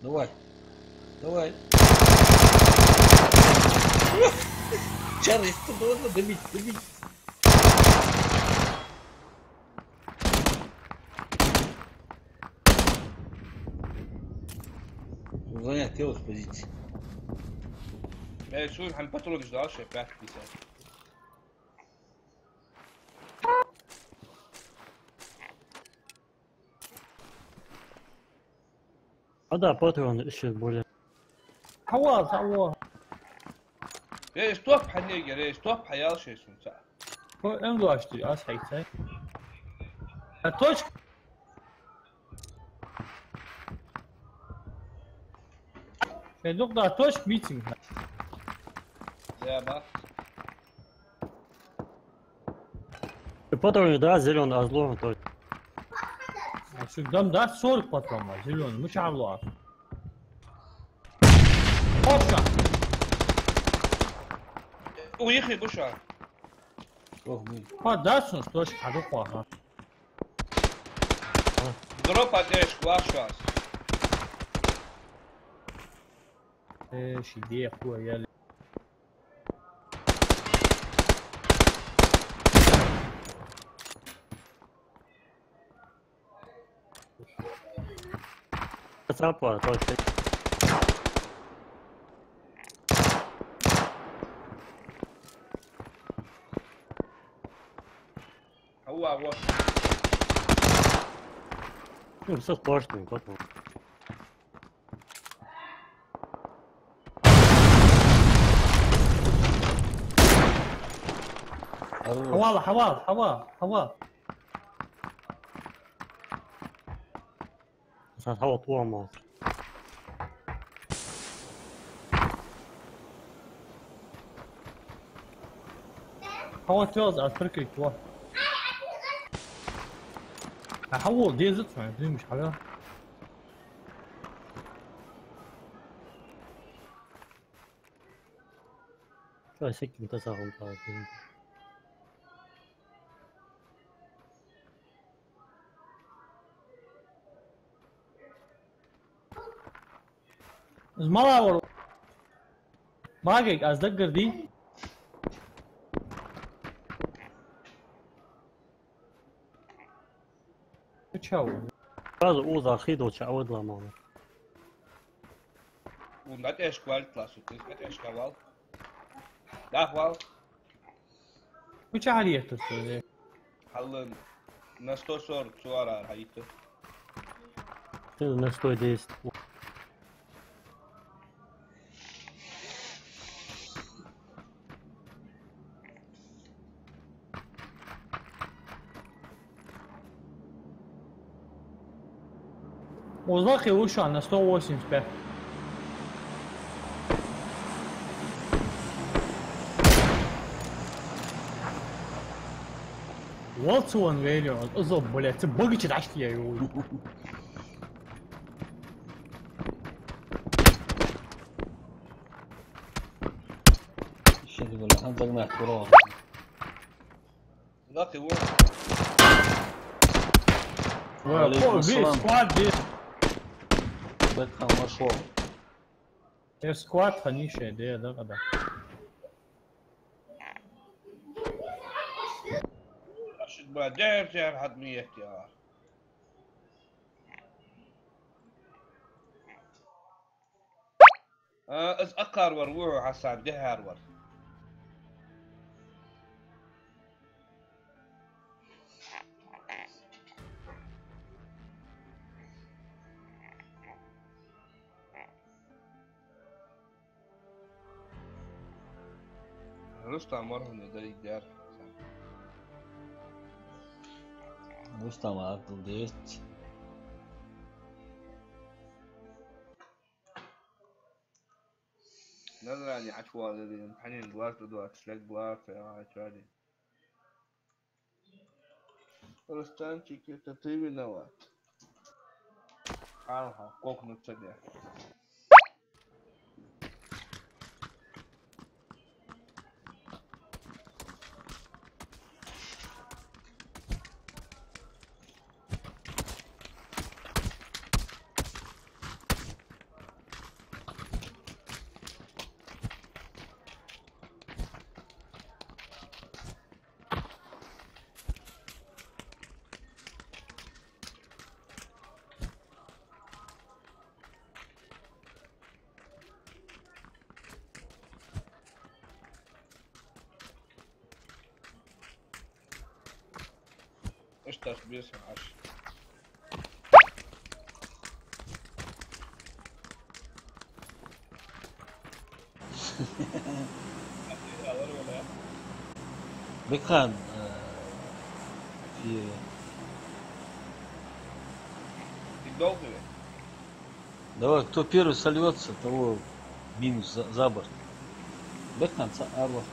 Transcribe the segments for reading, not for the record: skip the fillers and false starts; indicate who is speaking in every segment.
Speaker 1: Давай, давай. Чарли, нужно добить, добить. Занять тело с позиции.
Speaker 2: شو عم بترول جدار شايفات بيسا.
Speaker 3: هذا باترون ايش البولي
Speaker 4: حواض حواض
Speaker 2: ليش توب حنيجي ليش توب حيال شيء سنسا.
Speaker 4: انو اشتري از حيتاي توش نقطة توش ميتينج
Speaker 2: يا ما.
Speaker 3: الباترون ده زيلون ازلون توش
Speaker 4: شو قدام ده صور بطلما زلون مش عبلوها اوبشن
Speaker 2: ويخي بوشا.
Speaker 1: Ох, блин.
Speaker 4: ها داسون توش حدو خواها
Speaker 2: دروب قديش كواشاس.
Speaker 4: ايش يدي اخويا يا
Speaker 3: سابا توش
Speaker 2: هو
Speaker 3: بس باشتني باترون
Speaker 4: حواض حواض حواض حواض
Speaker 3: بس هو طوع ما
Speaker 4: حواض تيوز اتركك توا حواض دي زت يعني مش حاجة
Speaker 3: شو سكت متساهم طيب
Speaker 4: المرة باقيك اتذكر دي تشاو
Speaker 3: هذا اوضه خيدو تعود له ماما
Speaker 2: ومدات ايش كوال كلاسو تثبت ايش كوال. لا كوال.
Speaker 4: وش عالية تسوي
Speaker 2: حلن نستو صور صورة هايته.
Speaker 3: الناس تو ديست
Speaker 4: وظاقي وش عن ستو واشنج باك What's one million? Озоб, блядь, це богичі дашки я його.
Speaker 1: Еще не было. Надо догнать, здорово.
Speaker 2: ذاقي وين.
Speaker 1: وعليكم السلام.
Speaker 4: سكواد دي
Speaker 1: Бэкхэм вошел.
Speaker 4: سكواد خنيشة دي ده غدا
Speaker 2: رشد ما دير حد مية يا. از اقار وروح حسان دهار ور. رستم مرهم نداري دار.
Speaker 1: Рустам Абдулда есть.
Speaker 2: نزرعني عشوائي الامتحانين بلارت دوات شلك بلارت يا عشوائي. رستانتي كيف تطيبي نوات. عارفها كوك نتصدق. taş biliyorsun aş. Alır öyle ya.
Speaker 1: Бехан, في
Speaker 2: Ты долго ли?
Speaker 1: давай, кто первый сольется, того минус за борт. Бехан, Арлах,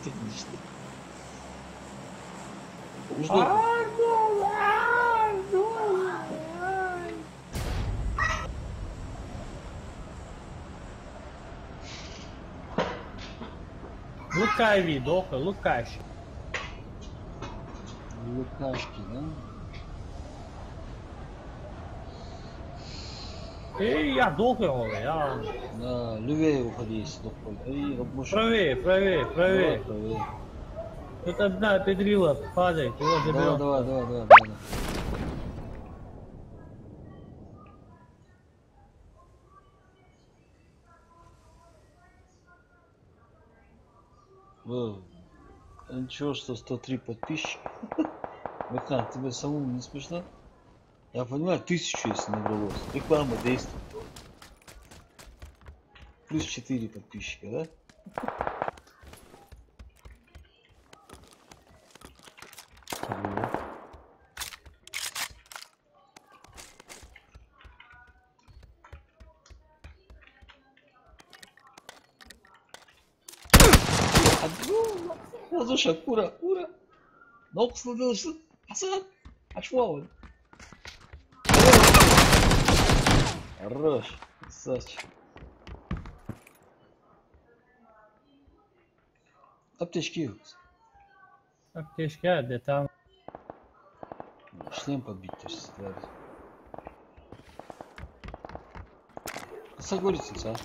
Speaker 1: технически.
Speaker 4: Лукай видоха, лукаш.
Speaker 1: Лукашки, да?
Speaker 4: Эй, я долго его, я.
Speaker 1: Да, левее уходи, если такой. Эй, рабочий.
Speaker 4: Правее, правее,
Speaker 1: Давай,
Speaker 4: правее.
Speaker 1: правее.
Speaker 4: Тут одна педрила падает, его
Speaker 1: Давай,
Speaker 4: заберем.
Speaker 1: давай. Ничего, что 103 подписчика. Бехан, тебе самому не смешно? Я понимаю, 1000 если набралось. Реклама действует. Плюс 4 подписчика, да? Слушай, Кура. Ногу слышишь? Пацан, очвал. Хорош, красавчик. Аптечки.
Speaker 4: Аптечка, да там.
Speaker 1: Шлем побить, то есть, да. Согласится, а?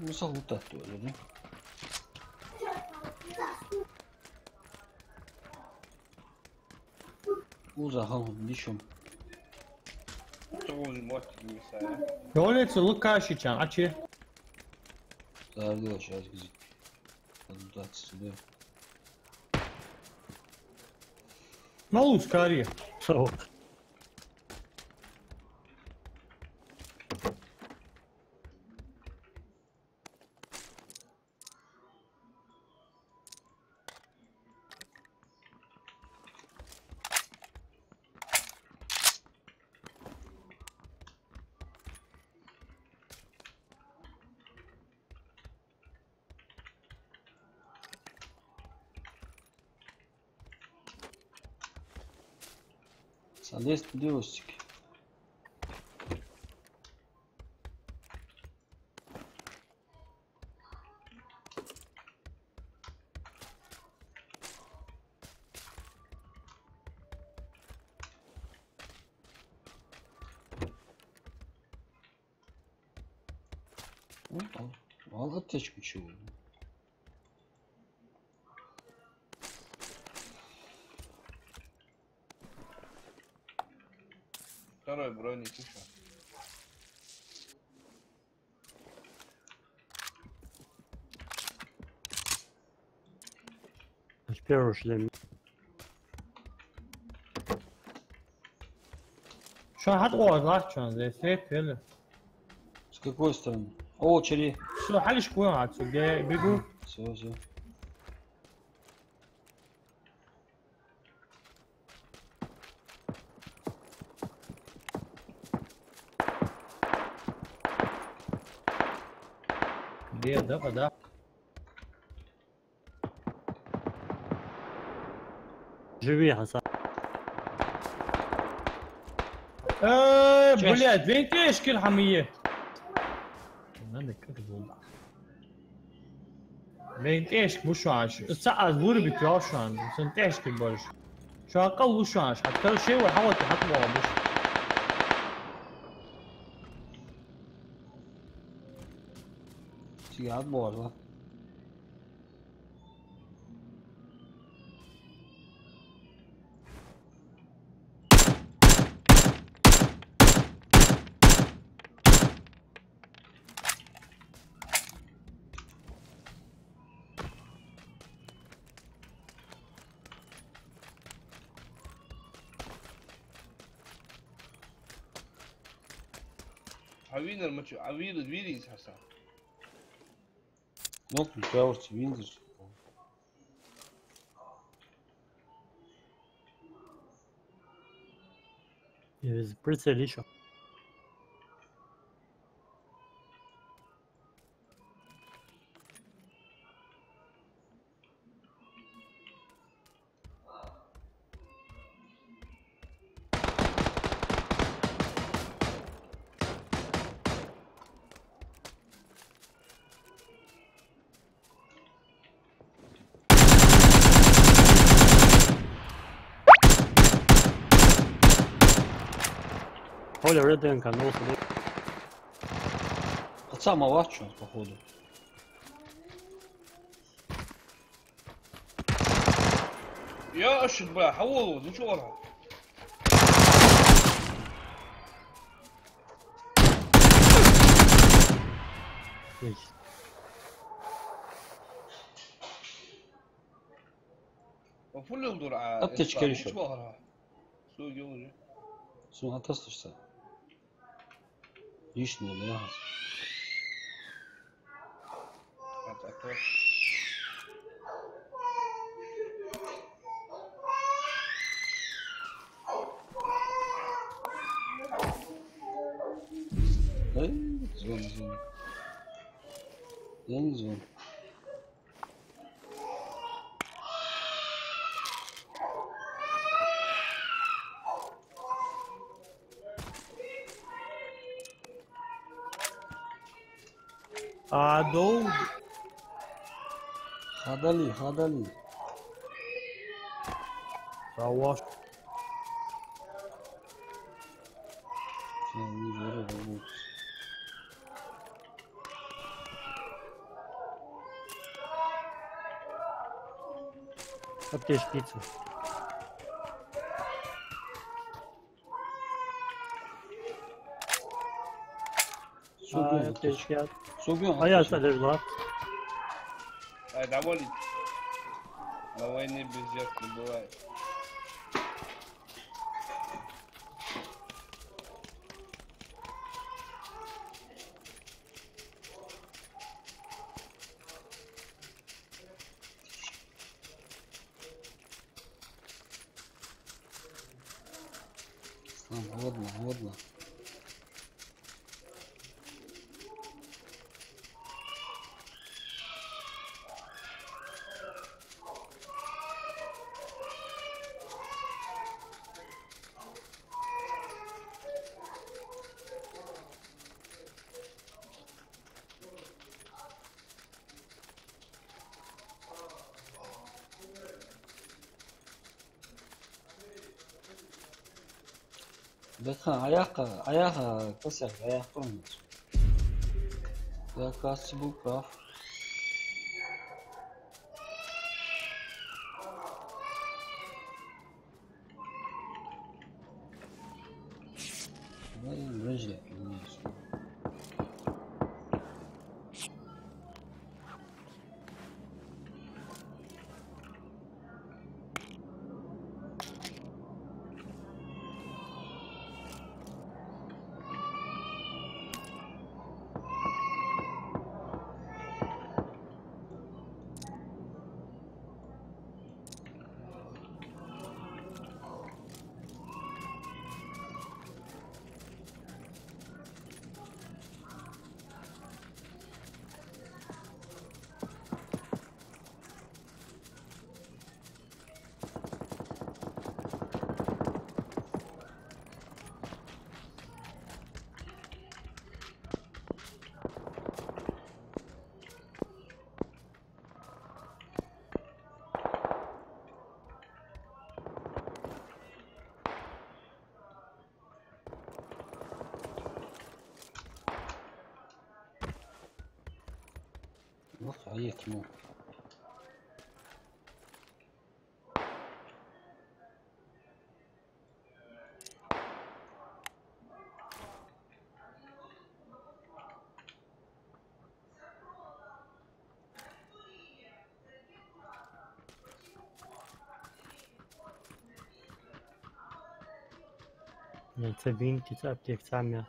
Speaker 1: Ну, салутать тоже, да? Узагал, ничем.
Speaker 2: Çok uzun mort gibi mesela.
Speaker 4: Yoletse Lukashичан, а че?
Speaker 1: Заводила сейчас где. Салутаться сюда.
Speaker 4: Ну, скорее.
Speaker 3: Zo.
Speaker 1: Солез девостики. Al ateş çubuğu.
Speaker 2: Второй броник еще.
Speaker 3: Первый шлем.
Speaker 4: Şu an hadi o azar şu an zeyset böyle.
Speaker 1: С какой стороны? О, чери.
Speaker 4: Şu haliş koyun artık diye bir bu.
Speaker 1: Все.
Speaker 4: Diye de kadar.
Speaker 3: Живи, Хасан.
Speaker 4: Блядь, вين تشكي الحمية؟ عندك كده والله. وين تشكي وشو عاش؟ الساعة زور بتوع شو عن؟ بس تشكي برش. شو أقل وشو عاش؟ حتى شيء وحاول تحط له برش.
Speaker 1: Cigarro bora lá.
Speaker 2: Винер, мы что? Вирис, Хасан.
Speaker 1: Ну, ключавр, виндер.
Speaker 3: Без прицел еще. Оля, реденка, ну смотри.
Speaker 1: Отца Малачу, походу.
Speaker 2: يا اشد بقى حولوا دي شو ورا.
Speaker 3: Отлично.
Speaker 2: المفروض ينظر على
Speaker 1: Apteczkę
Speaker 2: دي
Speaker 1: jeszcze.
Speaker 2: شو ورا. شو يقول
Speaker 1: Sonra atasırsa. Лишнее, бля. Звон. Я не звон.
Speaker 4: Адоу.
Speaker 1: Хадали.
Speaker 4: Саваш.
Speaker 1: Я не верю, работать.
Speaker 3: Аптечки. Аптечки.
Speaker 1: Согон.
Speaker 3: А я содержал.
Speaker 2: ай доволен. На войне без жертв не бывает.
Speaker 1: Годно. Bakın ayağa kasak ayak olmaz. Yakası bu kaf. Rejle biliyorsun. Bak ayet mi?
Speaker 3: Це він, ці аптек самі.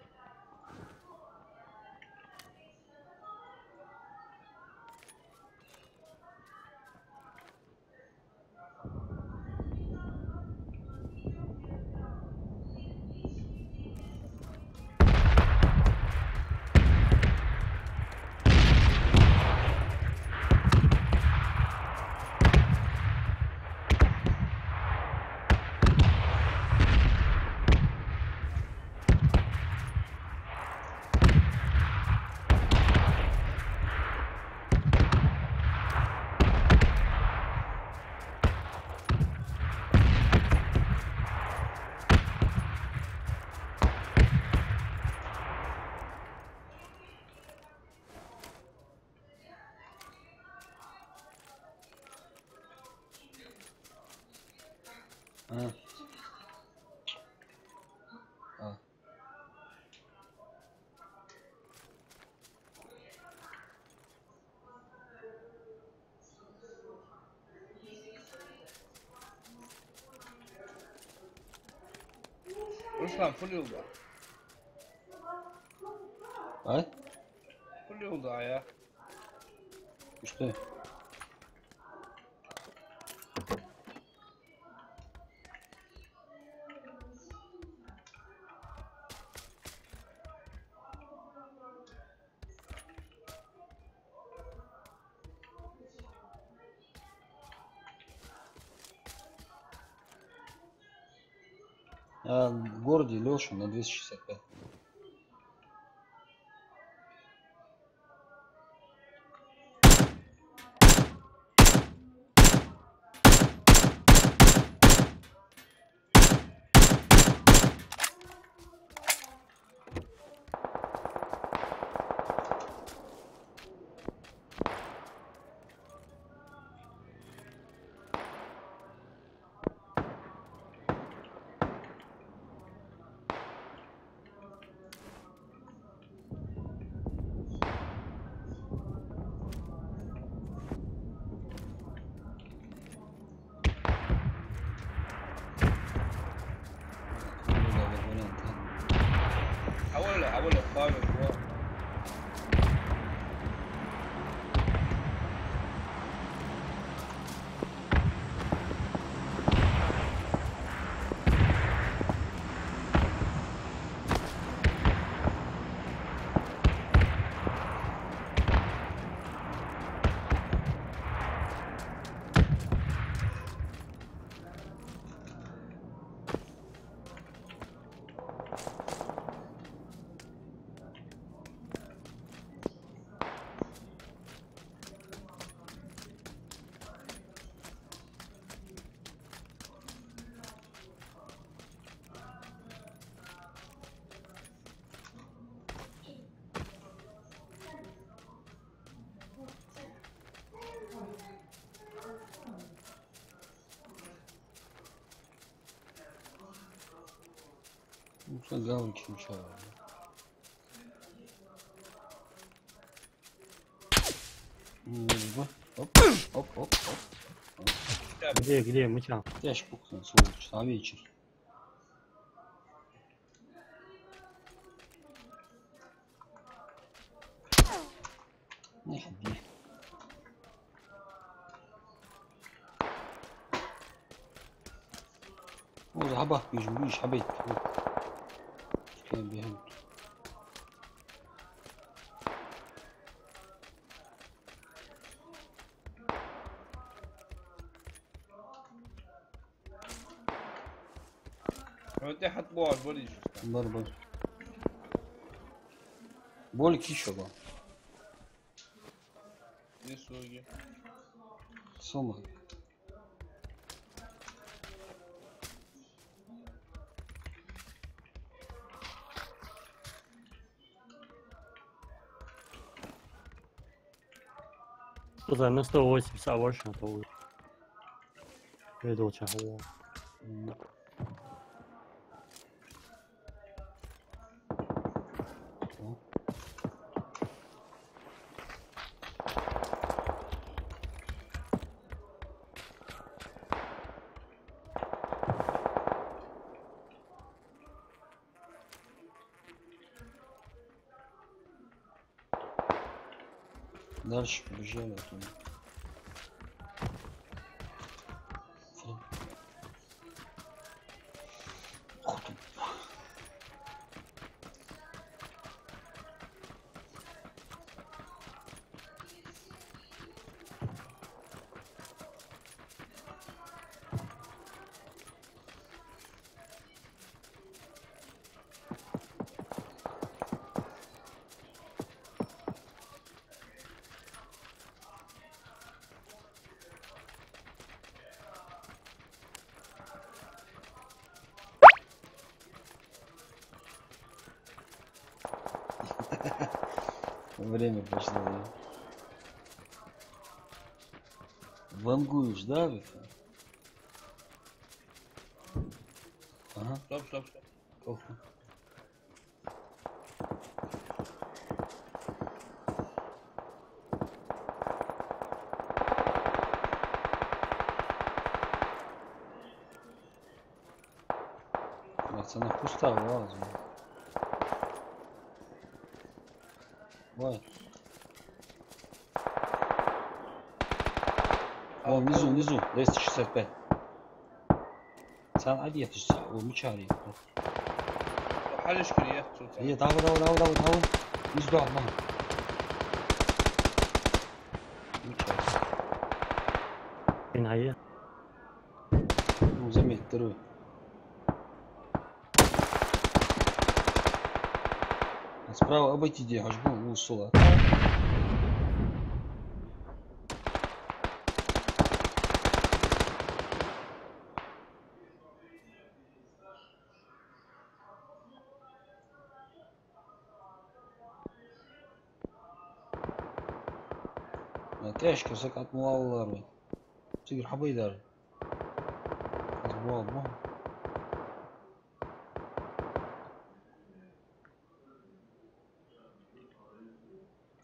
Speaker 2: Hakan full yolda.
Speaker 1: Ay?
Speaker 2: Full yolda ya.
Speaker 1: İşte. А в городе Леша на 265.
Speaker 2: حاول اخبار الجوار.
Speaker 1: Yoksa gavur kim çağırdı? Оп, оп, оп, оп.
Speaker 3: Где, мычал?
Speaker 1: Я ж пукну, сволочь, на вечер. Не ходи. О, захабах бежим, видишь, хабейт. Пускай бегают.
Speaker 2: انت حتبوظ بولي شو
Speaker 1: Бар. Болик еще был.
Speaker 2: يسوقي
Speaker 1: Сома.
Speaker 3: Что за на 180 больше, а то уже. 越多强我。
Speaker 1: Дальше побежали оттуда. Время пошло. Вангуешь, да, Вика? Ага,
Speaker 2: стоп
Speaker 1: кофе. Sana custava lazım. Vay. О, внизу, внизу, 265. Sen hadi yatış sağ, o mu çağırıyor?
Speaker 2: حلش كريات صوت
Speaker 1: هي تعال تعال تعال تعال تعال يزدوا على بعض.
Speaker 3: فين هي؟
Speaker 1: زي ما يتروا. Справа обойти аж был у сола. Тяжко sakatmalalar mı? Sigir habaylar. Bu.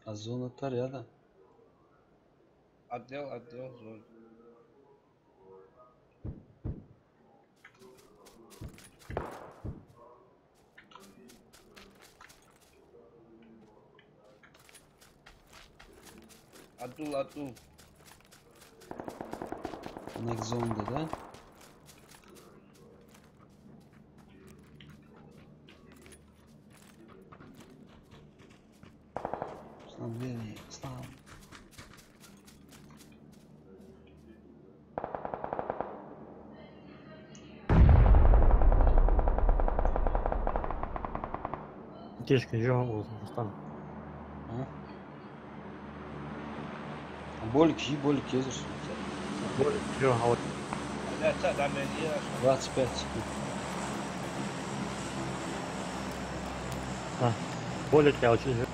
Speaker 1: Azon atar ya da.
Speaker 2: отдел зон. Атул.
Speaker 1: Next zone'da da. İslam.
Speaker 3: Тишка, жо, Остан.
Speaker 1: Болик езешь.
Speaker 3: Жо, а вот.
Speaker 2: لا تساعد عملية
Speaker 1: 25 секунд.
Speaker 3: Болик я очень жо.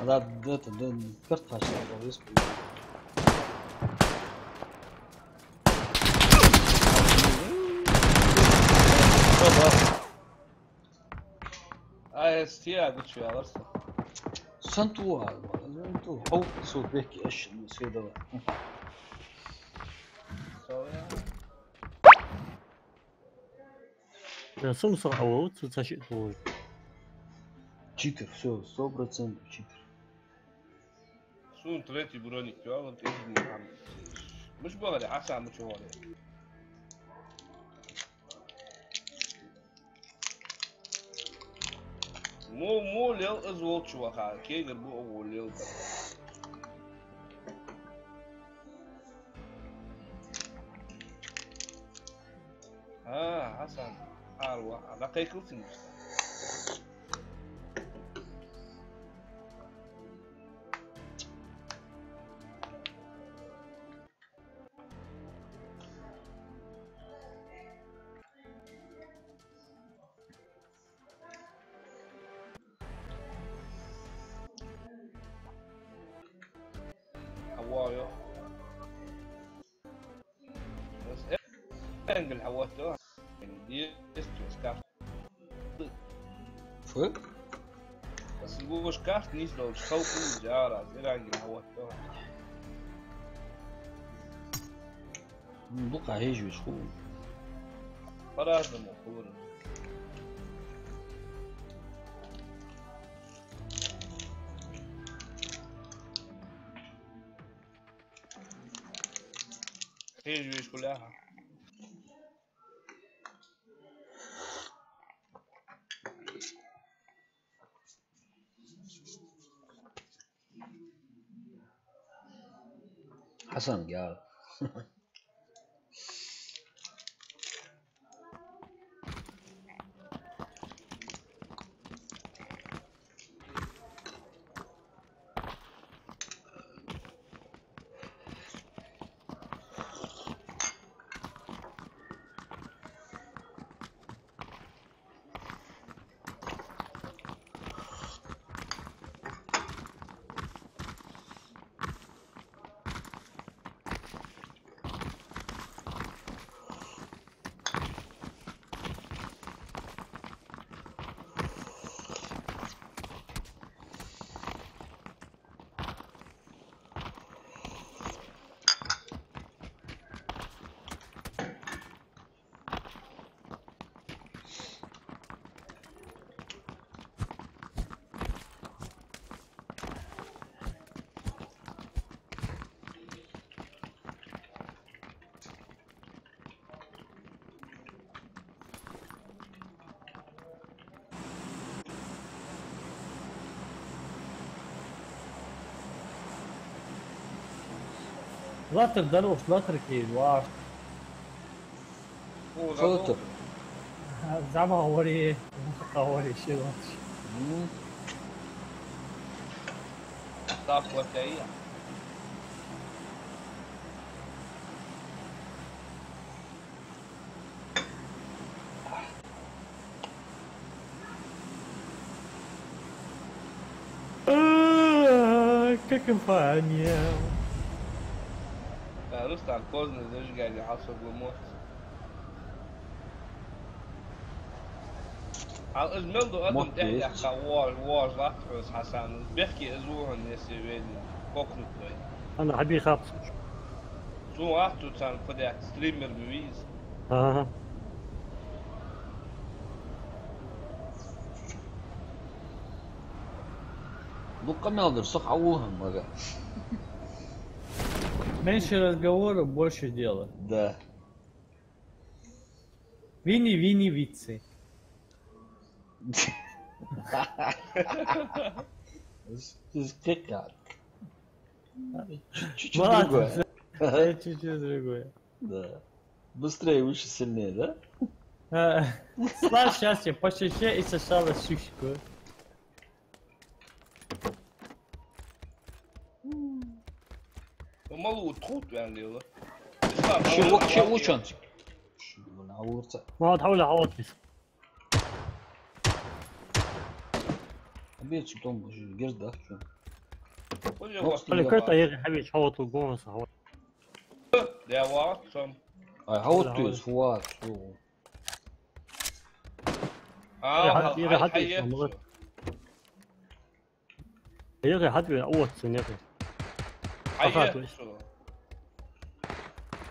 Speaker 1: Да, это, да, карта шла,
Speaker 2: استياء قلت فيها ورثة
Speaker 1: سنتوا سنتوا أو صوت بيحكي إيش المصير ده
Speaker 3: Смысл, а вот тут зачем?
Speaker 1: читер, все, 100% читер.
Speaker 2: شو تريتي برونيك جو انت مش بغلي حسا مش بغلي مو ليل ازول شو خا كي قربو اول ليل حسن اروح على قيكلتي حوايو بس انقل حواتو يعني دي استوس كاف
Speaker 1: فوق؟
Speaker 2: بس الوش كاف نيزلو شخوفو جارة زي انقل حواتو
Speaker 1: بقى هيجي شو
Speaker 2: فرازم وخورن هيجي كلها
Speaker 1: حسن قال
Speaker 4: Later daroš, later ki واش.
Speaker 1: فلتر.
Speaker 4: زعما هوري هوري شي واتش.
Speaker 2: Stop what they are.
Speaker 4: Какофония.
Speaker 2: Rustam poznat, znaš ga je hasog moć. الموضوع أدم تحكي واج لحظة حسن بيحكي أزوها الناس يبين كوكنت بين
Speaker 3: انا حبي خاف
Speaker 2: زو وقته كان فداك ستريمر بويز
Speaker 3: اه
Speaker 1: Лука Мелдер, сох аугам, ага.
Speaker 4: Меньше разговоров, больше дела.
Speaker 1: Да.
Speaker 4: Вини вицы.
Speaker 1: Скакат. Чуть-чуть
Speaker 4: Ладно,
Speaker 1: другое.
Speaker 4: чуть-чуть другое.
Speaker 1: Да. Быстрее, выше, сильнее, да?
Speaker 4: Слава счастья, по щеке и сосала сушку.
Speaker 2: ومالو تخوت يعني والله
Speaker 1: شو وشان شو نعورت
Speaker 3: ما تحاول عواطف
Speaker 1: بيت شو توم جرد ده شو
Speaker 3: قال كرتا يا حبيبي تحوط وقوم صحوط
Speaker 2: ده واحد شو
Speaker 1: هاوت توز فوات شو
Speaker 3: يا حد بيعوض سنيته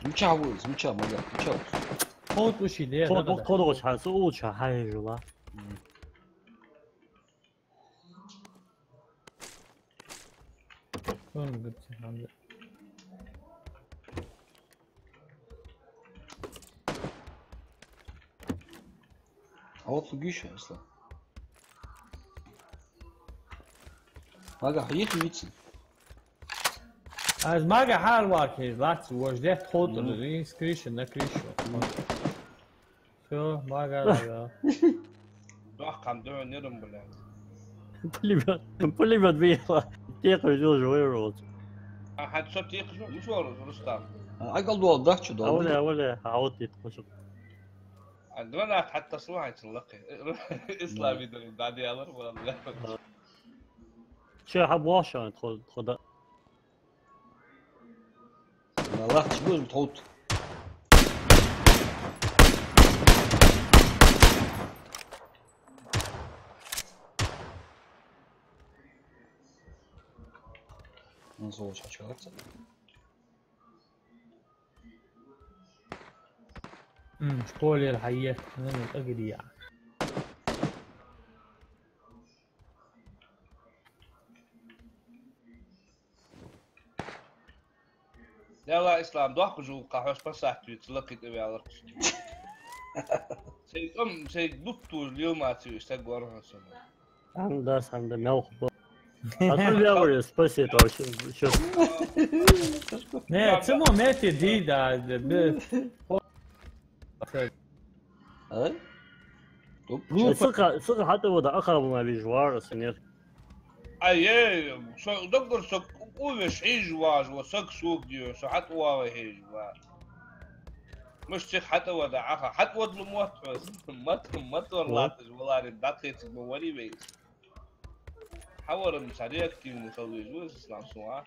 Speaker 1: متشعوز متشعوز
Speaker 4: خود وشي ليه
Speaker 3: خود 잘 쏘고 잘 하이로라
Speaker 4: شلون قلت حمد
Speaker 1: عوض فوقيش اصلا ما قاعد حييت ويتسن
Speaker 4: از ماga حال واكي لاتس وجدت خود الرين سكريشن نكريشو شو ماga لا
Speaker 2: راح عم دور نرم بلا
Speaker 3: بوليفات بيها تيقو جوجو
Speaker 2: حد شو تيقشو مش ورا رستم
Speaker 1: عقل دول ضحك دول
Speaker 3: ولا عودت تخش
Speaker 2: عندنا حتى صراحة تلقي اسلامي دول بعدي الله ولا
Speaker 3: شو حب واشان خد
Speaker 1: الله تشبوز بتحوط نصوص حشرات
Speaker 4: شكولي الحياة من الأقرياء
Speaker 2: يلا اسلام ضحك جو قهوش بساعتي تلقي تبي على رقص سي دكتور اليوم ما تسوي اشتاق ورا سنه
Speaker 3: عند ملخبط أقول يا ولد سبيسي تو شو
Speaker 4: نه تسمو ماتي دي دا
Speaker 1: اي
Speaker 3: صدق حتى وده أقرب ما بيجوار السنير
Speaker 2: اي شو دكتور شو وش حيجواج وسق سوق ديو شو حتى واو هيجواج مش تخ حتى وده عخا حتى ود الموت ما تورلاتش والله ردات موري بيت حاول مساعدة كتير نسوي جوز اسلام سواك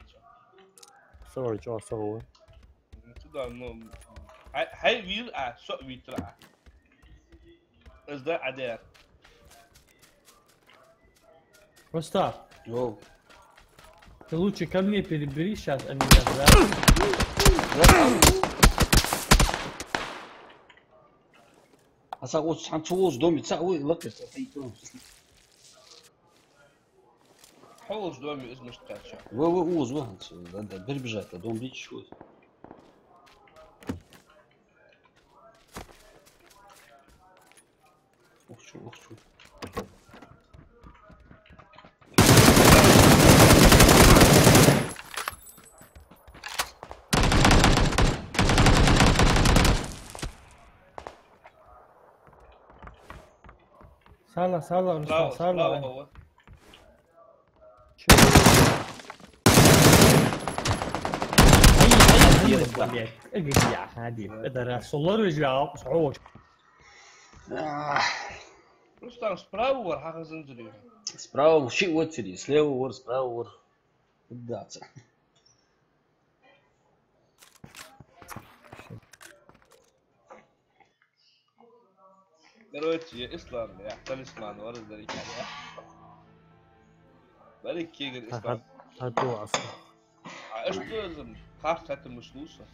Speaker 3: صور جو صور
Speaker 2: تقدر انه هاي ويل سو ويترا از ده عدار
Speaker 4: Остап,
Speaker 1: يو
Speaker 4: ты лучше ко мне перебери сейчас, а не я,
Speaker 1: هسا قوس عم تفوز دومي تساوي لك
Speaker 2: حوش دومي اسمه اشتغل
Speaker 1: ووز واحد بربجات دوم بيت شو شو
Speaker 4: سهلة سهلة
Speaker 2: سبراو
Speaker 4: سهلة
Speaker 2: سبراو
Speaker 4: سهلة.
Speaker 2: هو. اجي يا حادي اقدر اصور رجع صعود. رستم سبراو ولا حاجة زنزليها.
Speaker 1: سبراو شيء وتري سليور سبراور بدات
Speaker 2: دلوقتي إسلام يا تاليسمان ورا ذلك يعني. ذلك كيجر إسلام.
Speaker 3: هاتو أصلا.
Speaker 2: إيش تلزم خاف حتى مشلوسة.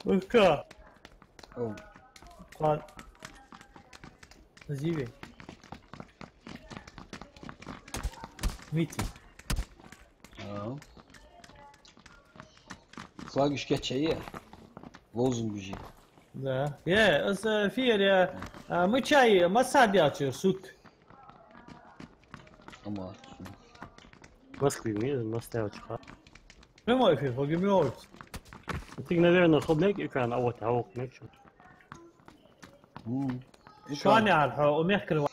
Speaker 4: وكا
Speaker 1: أو
Speaker 4: قال زيبي ميتي
Speaker 1: تلاقيش كاتشية لوزن بيجي
Speaker 4: لا يا اس فير يا متشاي ما سادياتشو سوت
Speaker 1: أما
Speaker 3: Москвы мир, настоящий.
Speaker 4: прямой эфир погремёт.
Speaker 3: Ты, наверное, خد экран, а вот عوق نكشف.
Speaker 4: شو أنا عارفه وميحكي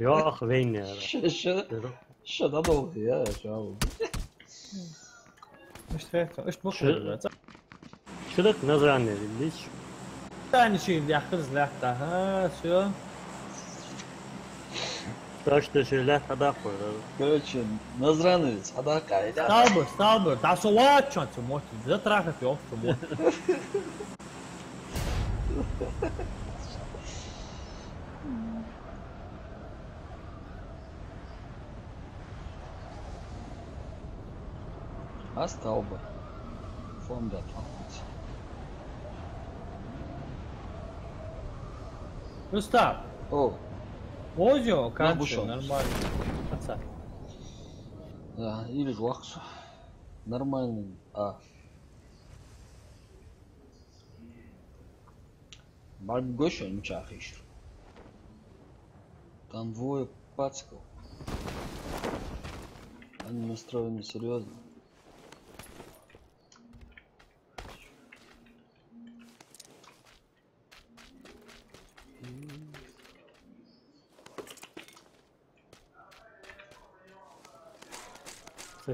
Speaker 3: يا أخ وين يا
Speaker 1: شو ده ضوء يا شباب
Speaker 4: مش فاكر ايش بقول
Speaker 3: شو لك نظر عني ليش؟
Speaker 4: ثاني شيء بدي اخذ لحتى ها شو
Speaker 3: Точно жилет адапор.
Speaker 1: Короче, назранец, адака,
Speaker 4: ستالبر تعال صوات شو تموت بدي تراك في اوف تموت
Speaker 1: Astauber. Von der Fahrt.
Speaker 4: استاذ
Speaker 1: О,
Speaker 4: وجهه كان
Speaker 1: بوشو.
Speaker 4: нормально отца
Speaker 1: да, или глахсу. Нормальный. Бальгошо мчахиш. Там двое пацков. Они настроены серьезно.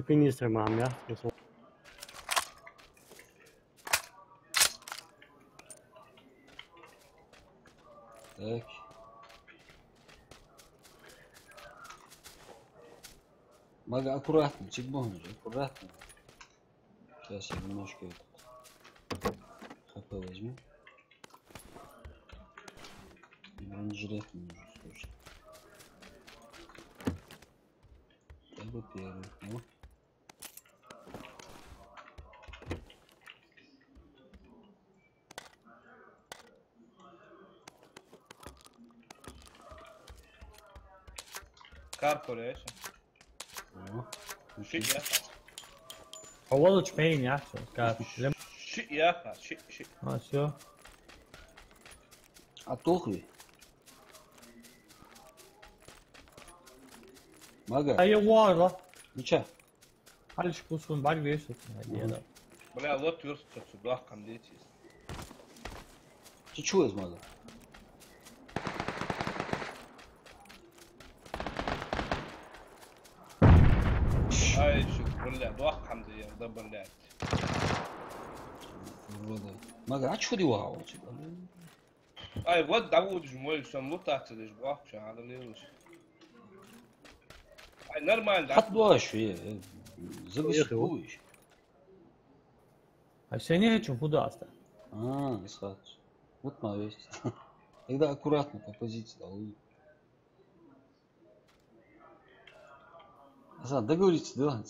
Speaker 3: Финистр мам, я.
Speaker 1: Так. Мага, аккуратно, чекбон же, аккуратно. Сейчас я немножко этот хп возьму. Бронежилет не нужно, слушай. Я бы первый, ну.
Speaker 2: كاركو ليش؟
Speaker 1: Ну,
Speaker 2: شيء يا اخي
Speaker 4: حولوا شبين يا احسن كاف لم
Speaker 2: شيء يا اخي شيء
Speaker 4: شو
Speaker 1: Отохли. Мага,
Speaker 4: اي والله
Speaker 1: ну чё?
Speaker 4: حالش كوسون بعد بيسوت هذه
Speaker 2: بلا لوت يرسل تبلاح قنديتي
Speaker 1: Ты чё из мага?
Speaker 2: هاي شوف ولا بلاح قندي دبر لعب
Speaker 1: Мага, а чё ты вау?
Speaker 2: Ай, вот Давуд же мой, сам лутаться лишь вообще, надо лилось. Ай, нормально,
Speaker 1: حط بها شوية زق
Speaker 3: يخو.
Speaker 1: قويش.
Speaker 4: عشان هيك المفروض اصلا.
Speaker 1: Кстати. Вот моя весть. Тогда аккуратно по позиции долой. Асан, договориться, да?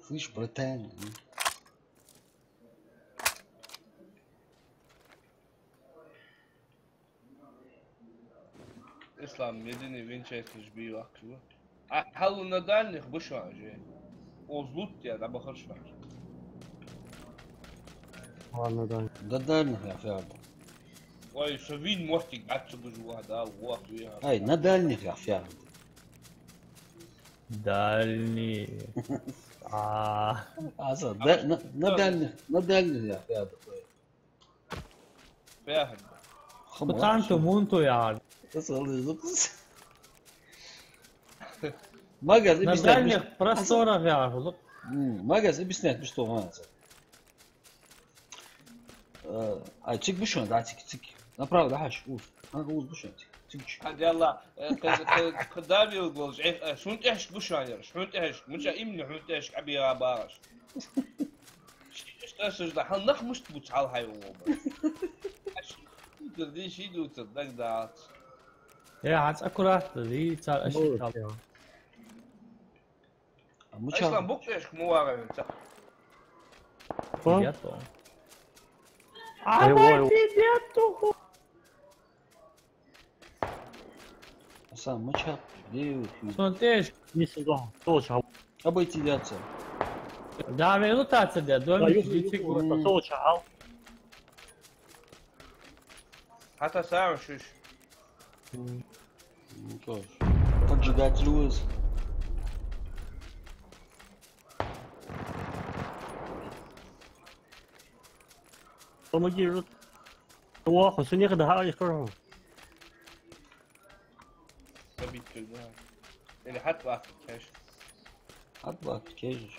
Speaker 1: Слышь, братан.
Speaker 2: إسلام يديني وينشستر بيو أكشوا. هل ندال نخبش واجه. وزلط يا ده بخرش واجه.
Speaker 3: Ладно, да.
Speaker 1: Да дальних я фиал.
Speaker 2: واي شوفين موحتك بعد شو بجوا ده وواحد وياه.
Speaker 1: Ай, на дальних я фиал.
Speaker 4: دالني.
Speaker 1: Асан, на дальних я фиал.
Speaker 2: فاهم.
Speaker 4: بطعنتو مونتو يعني.
Speaker 1: تصل زقص. ما قال
Speaker 4: ندالني برستورة يعني.
Speaker 1: ما قال بيسنات بيشتو ما Ай, чик бушон, да, тик. Направо, да, хаш, уж. Надо уж бушон, тик.
Speaker 2: هاد يلا كدابي وقولش شو انت ايش بشان شو انت ايش مش امني شو انت ايش ابي باش ايش ده هل نخ مش تبوت على هاي هو تردي شي دو تصدق دات
Speaker 4: يا عاد اكورات دي صار اشي طالع.
Speaker 2: اصلا بوك ايش مو واقع انت
Speaker 3: Ха?
Speaker 4: ياتو.
Speaker 3: أيوة.
Speaker 4: ياتو.
Speaker 1: Асан, моча, где
Speaker 4: سونتيش.
Speaker 3: Не сюда. Толча.
Speaker 1: обойти деться.
Speaker 4: Да, минутация ده
Speaker 3: Да,
Speaker 4: دوم
Speaker 3: يخرج
Speaker 4: يجيك.
Speaker 3: يخرج. Толча.
Speaker 2: حتى ساعة شوش
Speaker 1: Тоже. Поджигать Луис.
Speaker 3: Помоги, Рут. واحد سني ياخد هاي يخرج.
Speaker 2: تبي كذا اللي حتى واقف ايش
Speaker 1: Отбак, кежиш.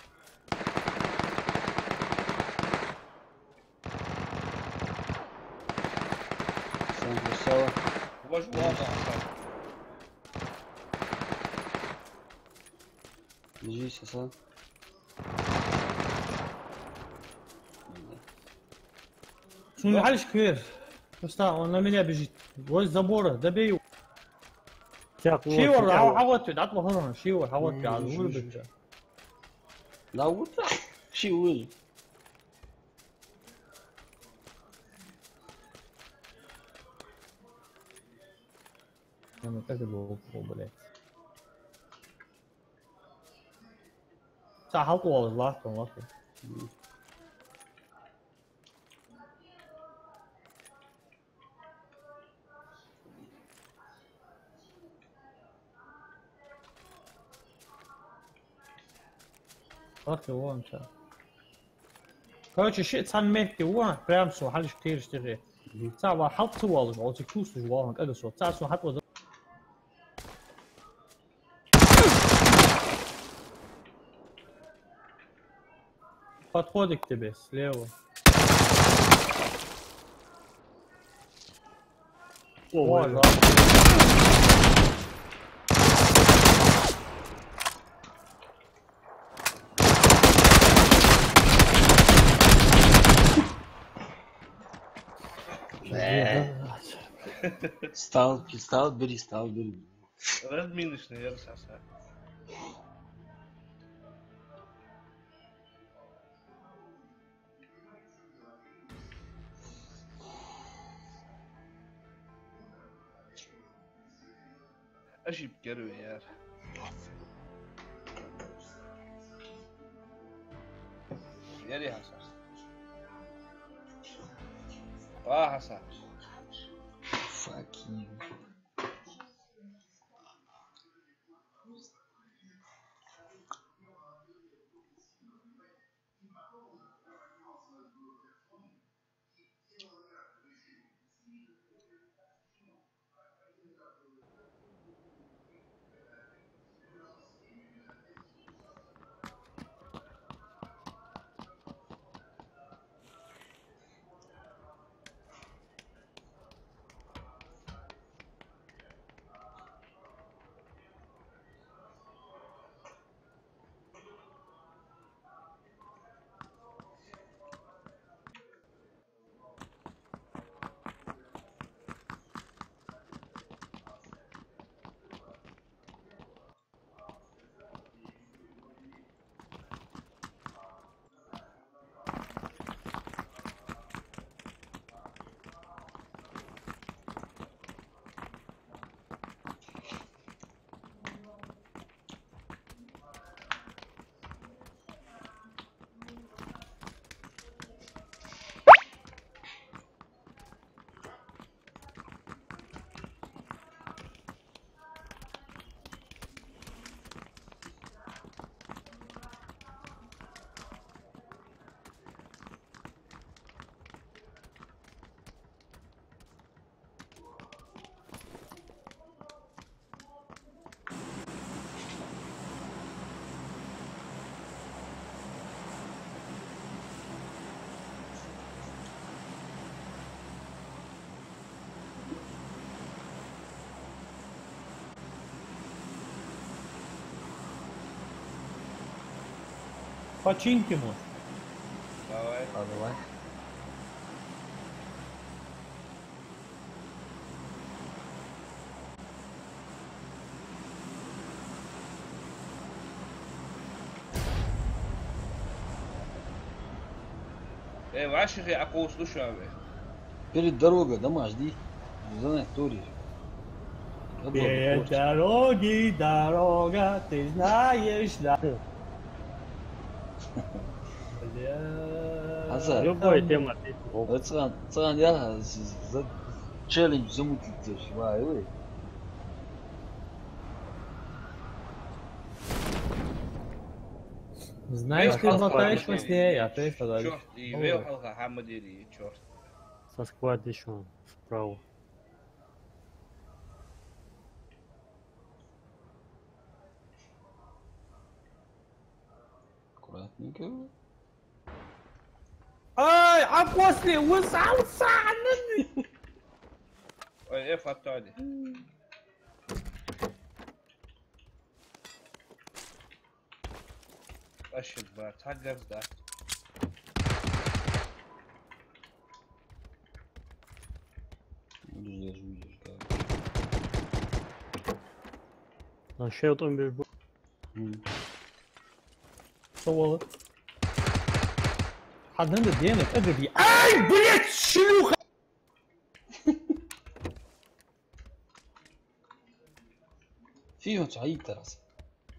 Speaker 1: Сам красава.
Speaker 2: وش واقع
Speaker 1: Держись, Асан.
Speaker 4: شنو معلش كبير. بس انا من بيجي وين زبوره ده بيو. شي ورا حوت عطوا هنا شي ورا حوت على هو بده.
Speaker 1: Да вот так. Чего?
Speaker 4: انا متاكد هو بلاد. صح حطوا والله والله. اوكي وين شاف. Короче, shit san mekti waa prям så halish كتير اشتغل. صار حط صور او تكوس جواهم كذا صوت. صار سو حط подходик тебе слева.
Speaker 3: Ой,
Speaker 4: Вот,
Speaker 1: Стал, бери.
Speaker 2: разминочный я саса اشي بكروي يا يا حسن حسن
Speaker 1: Fuck you.
Speaker 4: Починки, может.
Speaker 2: Давай.
Speaker 1: А давай.
Speaker 2: Ваши акул слушали.
Speaker 1: Перед дорогой, дома, жди. Знай, Тори.
Speaker 4: Перед дороги, дорога, ты знаешь, да. Бля.
Speaker 1: Азар.
Speaker 3: Любая тема.
Speaker 1: Цан я за челлендж замутить вай вы.
Speaker 4: Знаешь, ты болтаешь во сне, а ты подальше.
Speaker 2: Черт, и выехал Хамадири, черт.
Speaker 3: Со сквад еще справа.
Speaker 1: Аккуратненько.
Speaker 4: Ай, а после высался!
Speaker 2: Ой, фатали. Ашит, брат, хаггар, да.
Speaker 1: Удержишь, да.
Speaker 3: А ще один біж був.
Speaker 4: Что было? حضن الديانة أدبي أي بليت شلوخة
Speaker 1: فيه تعيد تراس.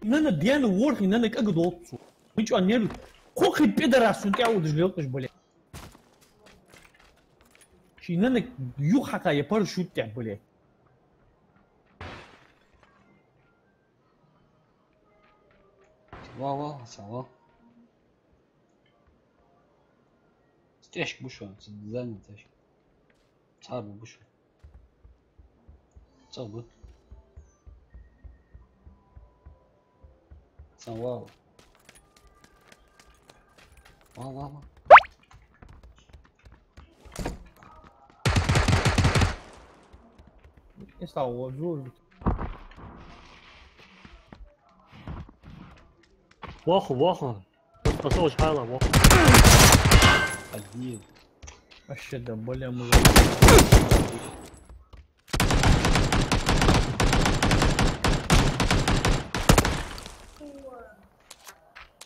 Speaker 4: نانا الديانة ورخي نانا كأجد وطسو ميجو أنيلو خوخي بيدراسو تعود جليوتش بلي شي نانا يوخاكا يبارشوت تاع بلي
Speaker 1: Valla sağ Teşk bu şu an. Düzenli teşk. Çarpı bu şu. Çarpı. Sen wow. Wow.
Speaker 4: Está o azul
Speaker 3: واخو تصور شحالة واخو.
Speaker 1: Один.
Speaker 4: الشدة بلي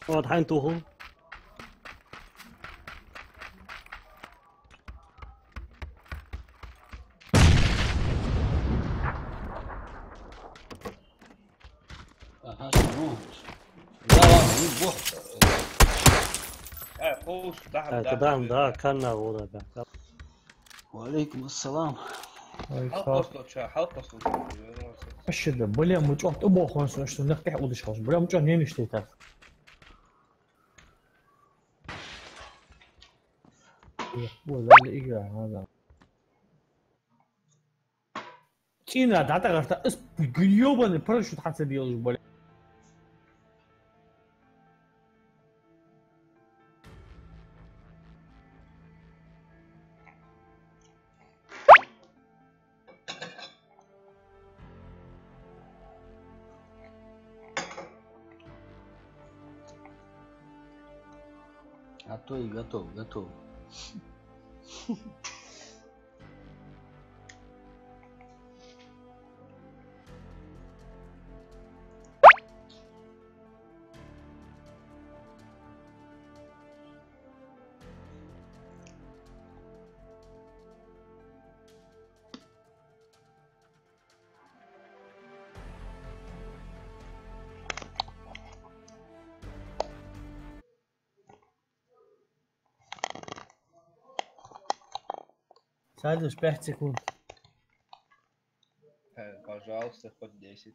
Speaker 3: واضحين توهم.
Speaker 1: Aha şunu. Ya bu.
Speaker 2: خوش
Speaker 3: تدعم ده كان وضع ده.
Speaker 1: وعليكم السلام.
Speaker 2: حلقة
Speaker 4: الشدة بلي مجوع تبغى خلاص شو نفتح ودش خلاص بلي مجوع نين اشتيتها ولا اللي إيجا هذا تينا دعتا غرتا اس بيجيوبا الباراشوت حتى بيوز بلي
Speaker 1: А то и готов.
Speaker 4: سادس 5 секунд.
Speaker 2: Пожалуйста, хоть 10.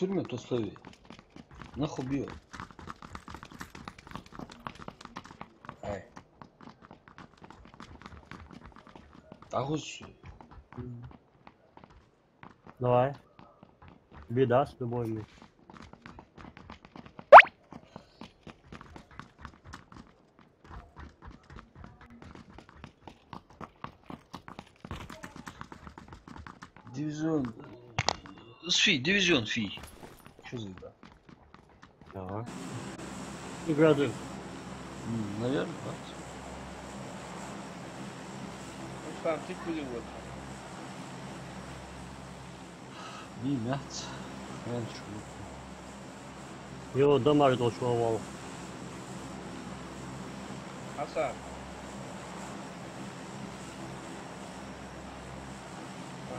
Speaker 1: тюрьме то условие. Нахуй бьет. Ай. Агусь.
Speaker 3: Давай. Беда с любой.
Speaker 1: Дивизион. Дивизион фи. Что за игра?
Speaker 3: Давай. Игра dur.
Speaker 1: Наверное, да.
Speaker 2: Tamam tek böyle vur.
Speaker 1: Мять.
Speaker 3: Его дамаг дошел.
Speaker 2: Hasan.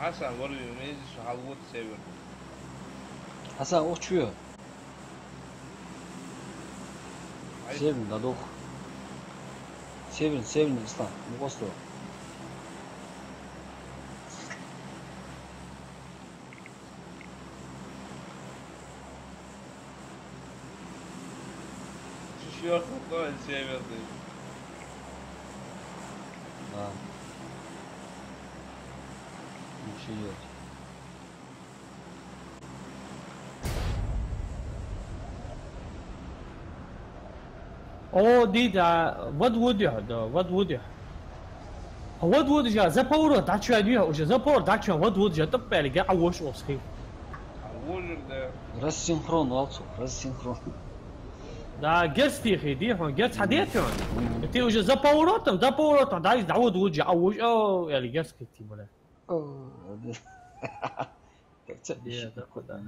Speaker 2: Hasan vuruyor. Meclis halvut seviyor.
Speaker 1: Hasan uçuyor.
Speaker 2: Hayır.
Speaker 1: Северный, дадох. Северный, Ислам. Ну, остров.
Speaker 2: Şişiyor falan severdi.
Speaker 1: Да. Ничего делать.
Speaker 4: О, діда, водводі, да, водводі. водводі جا زپورو داچو ادیه اوج زپور داچو водводі جا تپلی گه اوش اوسخی.
Speaker 2: Vurur da.
Speaker 1: Рассинхрон, Алцу, рассинхрон.
Speaker 4: دا گرستی خیدی هون گرس حدیتون. تی اوج زپوراتم دایز داود وجه اوش او یعنی گرس کتی بله.
Speaker 1: Iya,
Speaker 4: takut dah.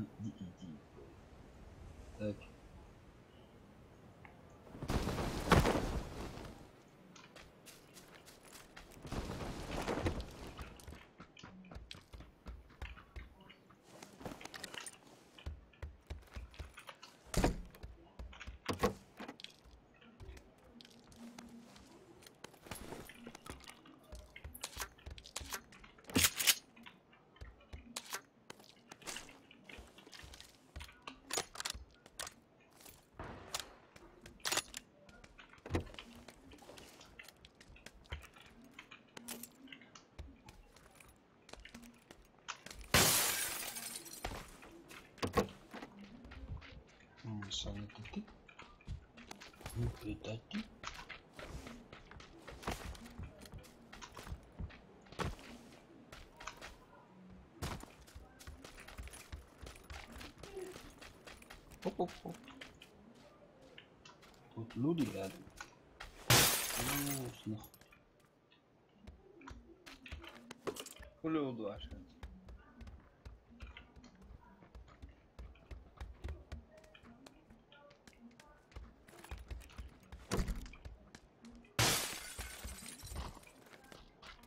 Speaker 1: Так. Санитати. Нуклеотати. Оп-оп-оп. Тут люди рядом. Вкусно.
Speaker 2: Kule oldu aşkım.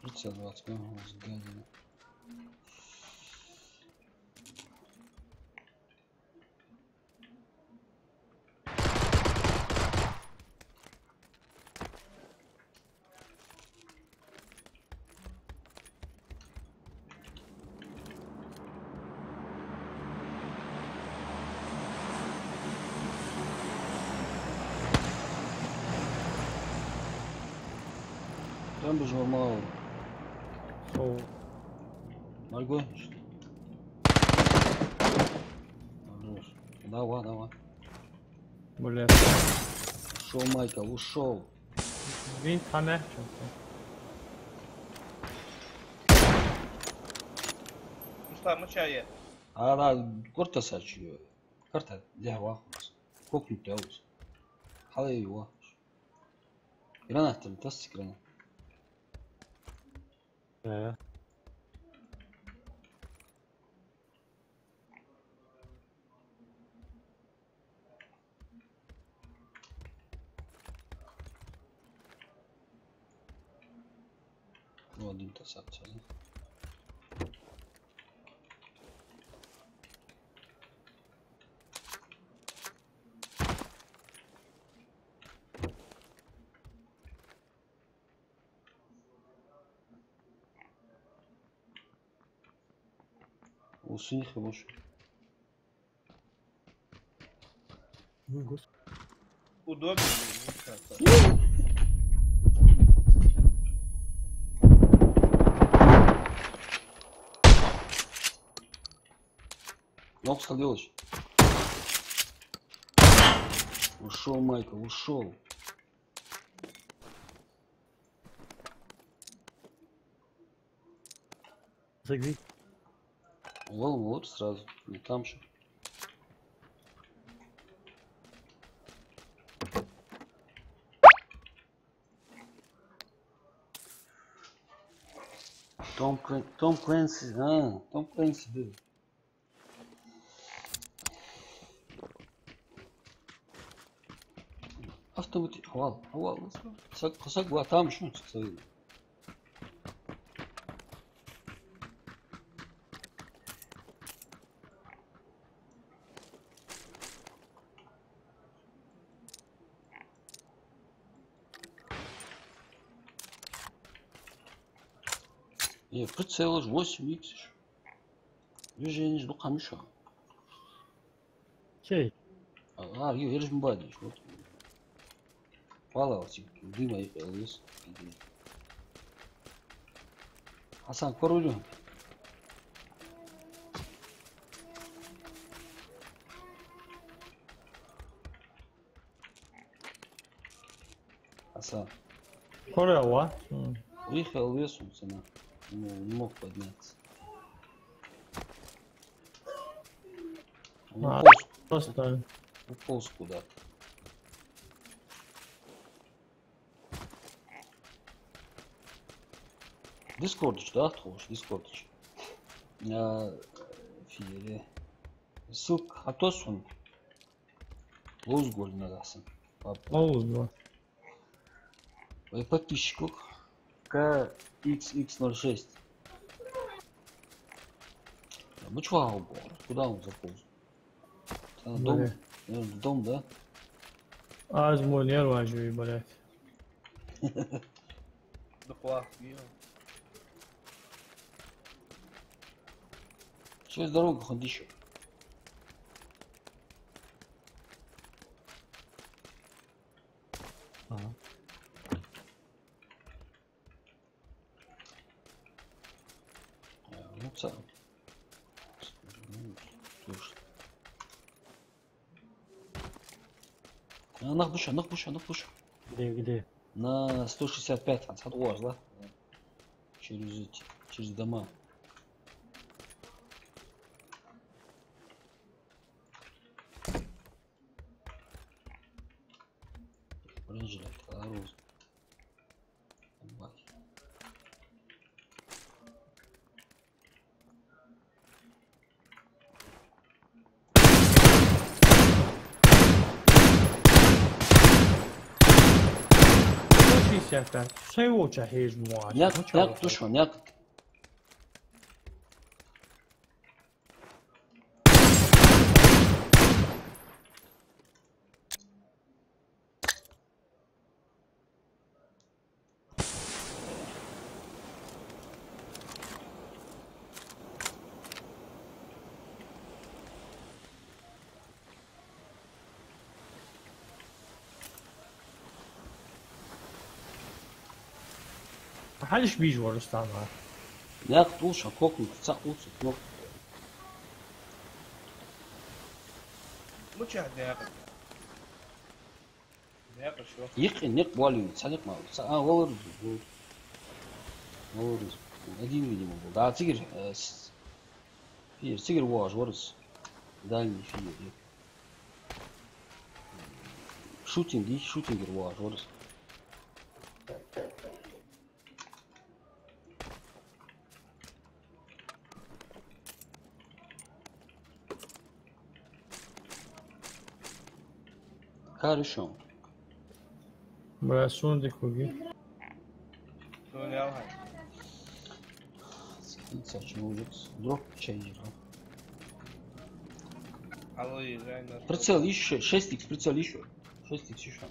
Speaker 1: Прицел 20 с гадина. Там бы же мало.
Speaker 4: О,
Speaker 1: Ногой, что ли? Хорош. Давай.
Speaker 4: бля.
Speaker 1: Ушел, Майкл, ушел.
Speaker 4: Він тане чого.
Speaker 2: Mustafa mıçayı.
Speaker 1: Ана корта сачу. Карта дявахус. Кокнут яус. Халай вахус. Гранат там тас гранат. Ну, один тас сачу. У синих и больше.
Speaker 3: Ну, господи.
Speaker 2: Удобнее.
Speaker 1: Ног Салёвич. Ушел, Майкл, ушел.
Speaker 3: Загви.
Speaker 1: Вот сразу. Не там же. Том Клэнси, Том Клэнси был. Автоматик, хвал. Сагва, там что стоит? Прицел 8х. Движение жду камеша.
Speaker 3: Чей?
Speaker 1: Я же бадишь. Вот. Палавчик, дыма и лес. Асан, королю. Асан.
Speaker 4: Корова.
Speaker 1: Уехал в лес, он цена. Не мог подняться. Он
Speaker 4: Просто.
Speaker 1: уполз куда-то. Дискордыч, да, отходишь, Дискордыч. Фиере. Ссылка атосун. Лоз голь надасын.
Speaker 4: Олуз два.
Speaker 1: Подписчиков KXX06. Ну чего, куда он заполз? Дом, дом, да?
Speaker 4: Аз мой нерваживый, блядь.
Speaker 2: Дохуа.
Speaker 1: Через дорогу ходи еще.
Speaker 3: Ага.
Speaker 1: Ну, царь. Слушай. Нахбуша.
Speaker 3: Где?
Speaker 1: На 165 от вас, да? Через дома. Рейнджер, оружие.
Speaker 4: Sai o çahiz muaj.
Speaker 1: Yak düşman yak.
Speaker 4: Haliş bir Warustan var.
Speaker 1: Yak düşman kokun saklısı yok.
Speaker 2: مشاهد ناقص ناقص شو
Speaker 1: يقين نق بالي صدق ما ورد قديم видимо был. Да, тигр. Тигр ваш ворс. Дальний фир. Шутингер ваш ворс. Хорошо.
Speaker 4: Bra sonundaki kogi.
Speaker 2: شو ناوي
Speaker 1: Saçma olacak. Drop changer.
Speaker 2: الله يزعلنا
Speaker 1: Прицел еще. 6х прицел еще. 6х еще.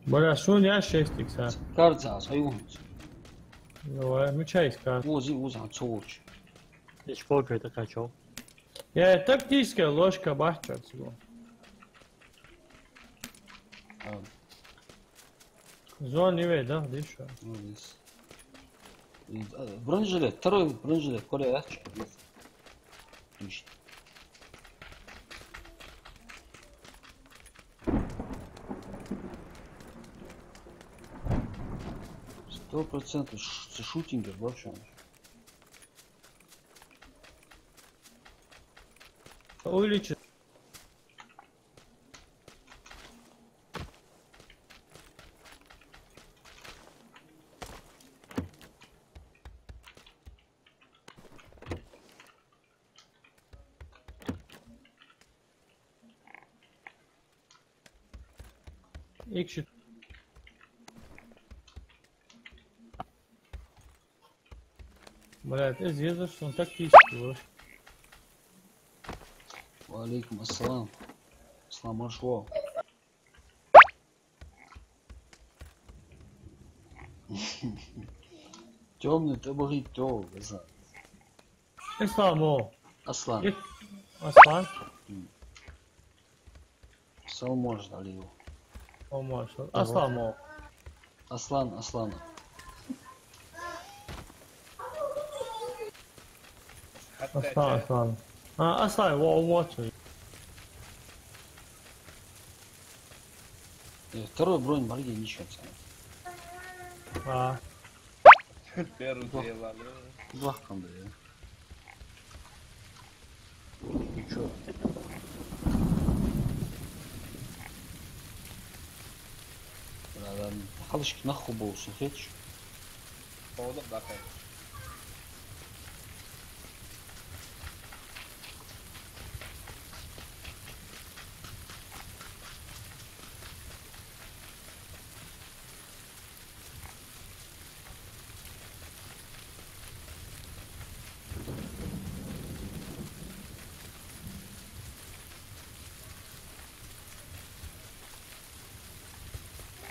Speaker 4: Bra son ya 6x ha.
Speaker 1: Карта союз.
Speaker 4: Давай, ну чай искать.
Speaker 1: Узан цоуч.
Speaker 3: Ești poker, te cachou.
Speaker 4: Я тактическая ложка бахчат всего. Зон не видит, да? Видишь что?
Speaker 1: Молодец. Бронежилет, второй бронежилет, Коля, отлично. 100% шутингер вообще.
Speaker 4: Увеличит. Икшит. Блядь, известно, что он тактический вообще.
Speaker 1: Валейкум ассалам. Аслам Ашво. Темный табори то, глаза.
Speaker 4: Исламо.
Speaker 1: Аслан.
Speaker 4: Аслан.
Speaker 1: Салмож налил.
Speaker 4: О, маша. Асламо.
Speaker 1: Аслан, Аслана.
Speaker 4: Аслан. Аслан, вот.
Speaker 1: Второй бронь Марги ничего.
Speaker 2: Первый делал.
Speaker 1: Два команды. Ничего. Халышки нахуй был, слухаешь?
Speaker 2: Поводок дакай.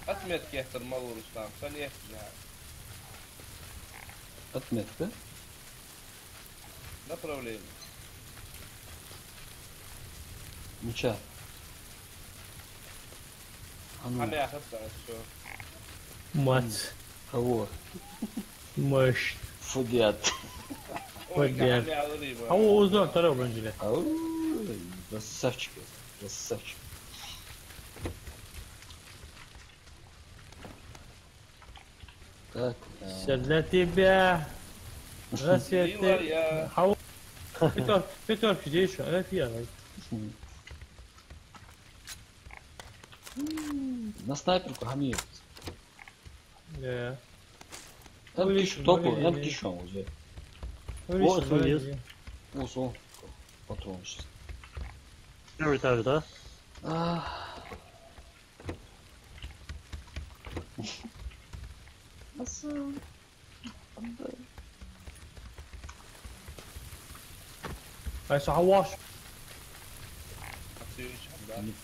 Speaker 2: Отметки Ахтармалу Рустам, Салех,
Speaker 1: Отметка.
Speaker 2: направление.
Speaker 1: Меча. А ну,
Speaker 2: Амя Ахтар, все.
Speaker 4: Мать.
Speaker 1: кого?
Speaker 4: Мощь.
Speaker 1: Фудиат.
Speaker 2: Ой,
Speaker 4: Фудиат.
Speaker 2: Амя Алриба.
Speaker 4: А у узор второй бронежилет.
Speaker 1: Красавчик. Красавчик. Так.
Speaker 4: Все для тебя. Рассвет.
Speaker 2: Я.
Speaker 4: Пятерки, где еще? Это первый.
Speaker 1: На снайперку Хамир.
Speaker 4: Да.
Speaker 1: М-ки тоpu, М-ки şu an olacak.
Speaker 3: Вот, вниз.
Speaker 1: Olsun. Patron işte.
Speaker 3: Первый этаж, да?
Speaker 1: Nasıl?
Speaker 4: А Саваш.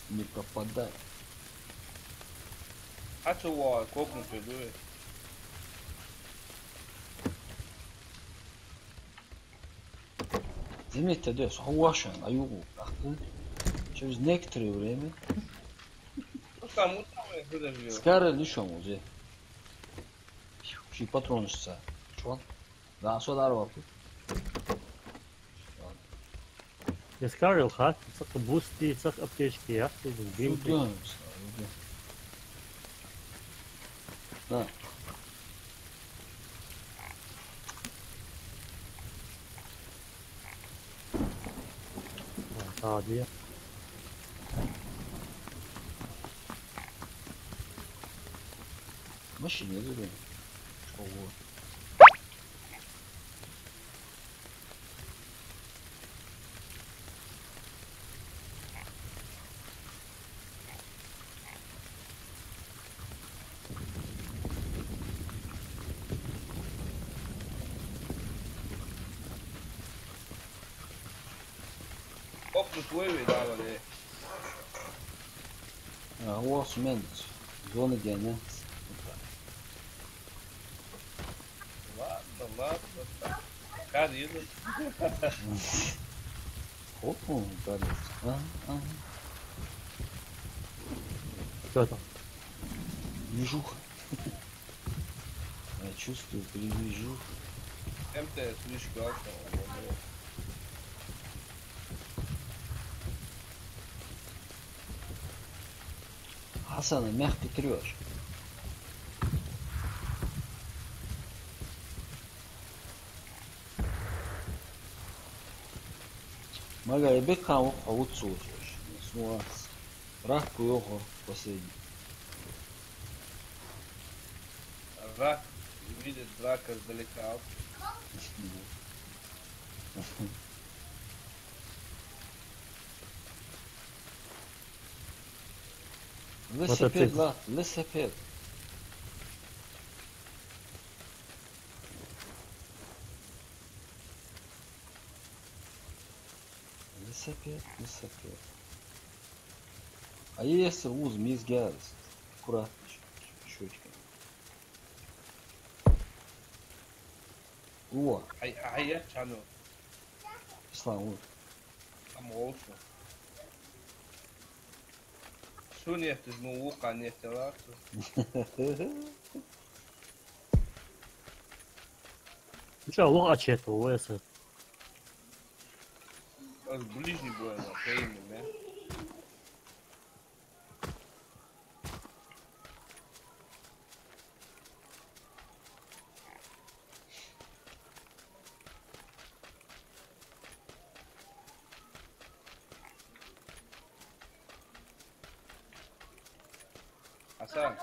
Speaker 1: Не пропадай.
Speaker 2: А чего, кокнутый, дует.
Speaker 1: Заметьте, да, Савашан, а югу. Через некоторое время
Speaker 2: Ну там, я подожди.
Speaker 1: Скара ничего уже. Şu patron işte. Şu an. Daha sonra var.
Speaker 3: Я скарил, хат, цак бусти, цак аптечки, я тут бинты.
Speaker 1: Şuradan. Да.
Speaker 3: Две.
Speaker 1: Машине забери. Ого.
Speaker 2: Кокнут вывей, да, вот и.
Speaker 1: O сменить. Зоны геня.
Speaker 2: Ладно. Карина.
Speaker 1: Опа, ударился.
Speaker 3: Что там?
Speaker 1: Движуха. Я чувствую движуху.
Speaker 2: МТС слишком алчно.
Speaker 1: Хасана, мягко трешь. Мага, я бек кам уцуш. Суас. Рах куёхо последний.
Speaker 2: Рак видит рака издалека.
Speaker 1: Велосипед, да, велосипед. Велосипед. А если уз мисс Герс? Аккуратно, щечка. О,
Speaker 2: هيا كانوا
Speaker 1: Ислам,
Speaker 2: اموشو شو نيتجمو وقع نيتلات
Speaker 3: Что, луч это, ОС.
Speaker 2: ближний бой на Кейме, да? Асан.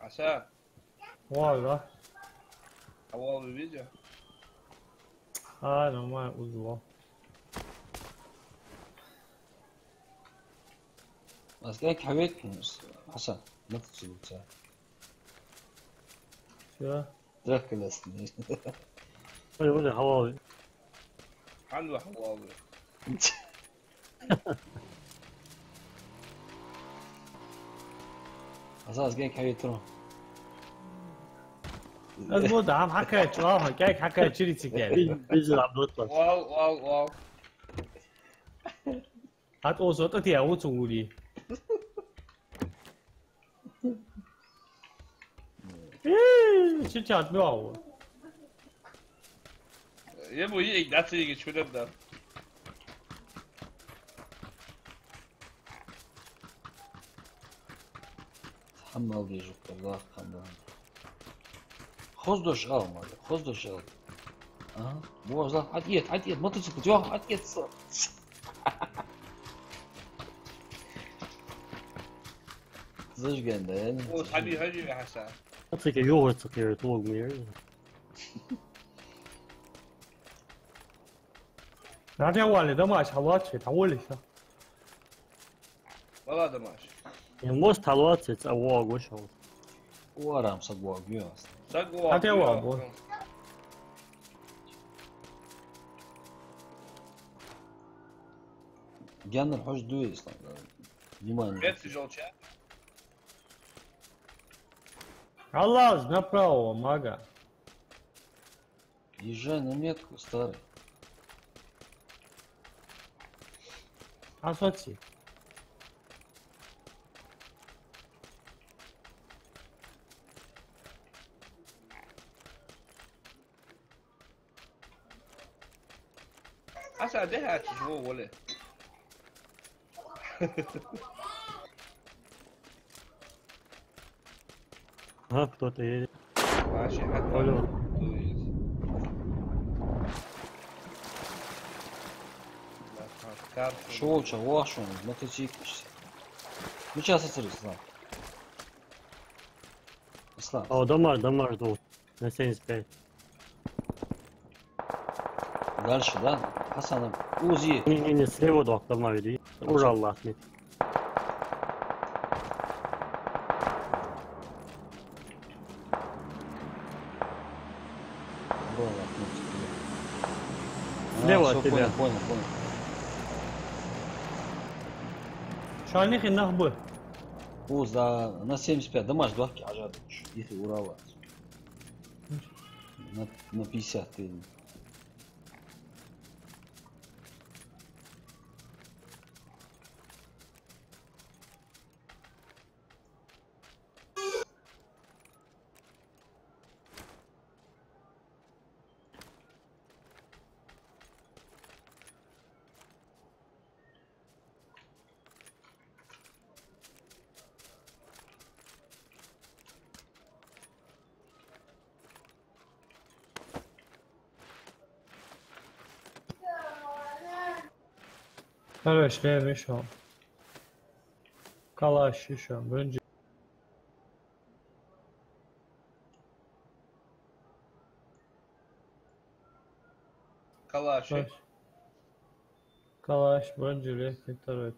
Speaker 2: Асан,
Speaker 4: والله
Speaker 2: أول فيديو
Speaker 4: هذا ما أسبوع
Speaker 1: بس كيك حبيت حسن ما تتصل
Speaker 4: شو
Speaker 1: ترك الاسني
Speaker 3: ولا هواوي.
Speaker 2: عنده حواوي
Speaker 1: اساس كيك حبيت ترى
Speaker 4: الموضوع عم حكيت والله كيك حكيت شري سكر
Speaker 3: بينزل عم بيطلع.
Speaker 2: واو
Speaker 4: هات أوصوت أتي أو تقولي شو كانت بيعو
Speaker 2: يبو يجي داتي يجي شو نبدأ
Speaker 1: تحمل بيجوك الله تحمل خذ شغال مالك خذ شغال بوز لا عديت ما تسكت يا عديت صار زوج جنن
Speaker 2: هو حبيبي هجي يا حسن
Speaker 3: Jag tycker jag tycker det tåg mer.
Speaker 4: 나한테 원래 너무 아쉬워 당올리 있어
Speaker 2: والله ده ماشي
Speaker 3: Jag måste ta låt ett awag och så.
Speaker 1: ورام صبوا بيوس
Speaker 2: صقوا
Speaker 4: هاتي واو.
Speaker 1: جان الحوش دويس ديمان
Speaker 2: بيت في جولشا
Speaker 4: الله направо мага
Speaker 1: езжай на метку старый
Speaker 4: асоци
Speaker 2: حسن ده هتشوفه ولا
Speaker 3: Ha, кто-то едет.
Speaker 2: ماشي حتى
Speaker 3: Алло.
Speaker 1: шоуча вашу мотоциклишься ну сейчас отсюда Ислам
Speaker 3: О, дома ждут. На 75.
Speaker 1: дальше да Хасаном узи
Speaker 3: Не, слева док дома веди. Ужаллах нет. Слева от тебя.
Speaker 1: понял
Speaker 4: شانيخ النخبة
Speaker 1: Уз на 75 домаш двахки ажадыч если урала на 50 ты
Speaker 4: Хорош, еще. Калаш еще. Брынджи.
Speaker 2: Калаш.
Speaker 4: Калаш, брынджи, легкий второй.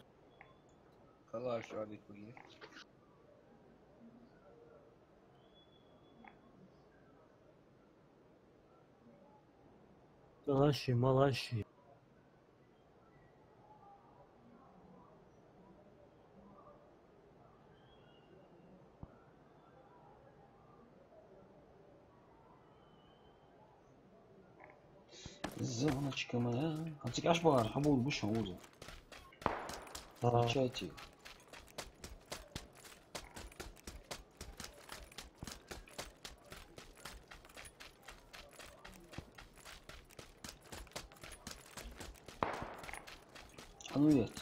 Speaker 2: Калаш عليك كله.
Speaker 3: Малаши, малаши.
Speaker 1: Зоночка моя. Антик аш бар, хабул бушан уза. Чайте. А ну нет.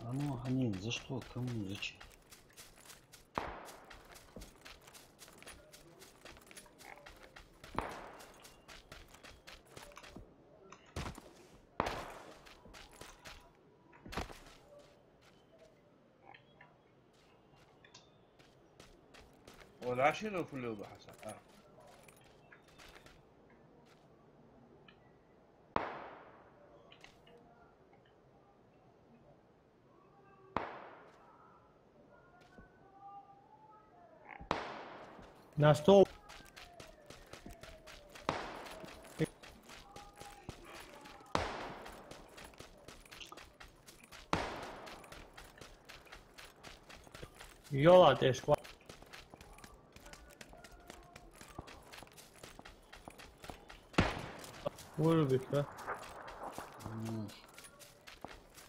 Speaker 1: А ну, Анин, за что? Кому? Зачем?
Speaker 2: والعشرة في اللوبة حسن.
Speaker 4: На стол. Yola ateş var. Vur bir be.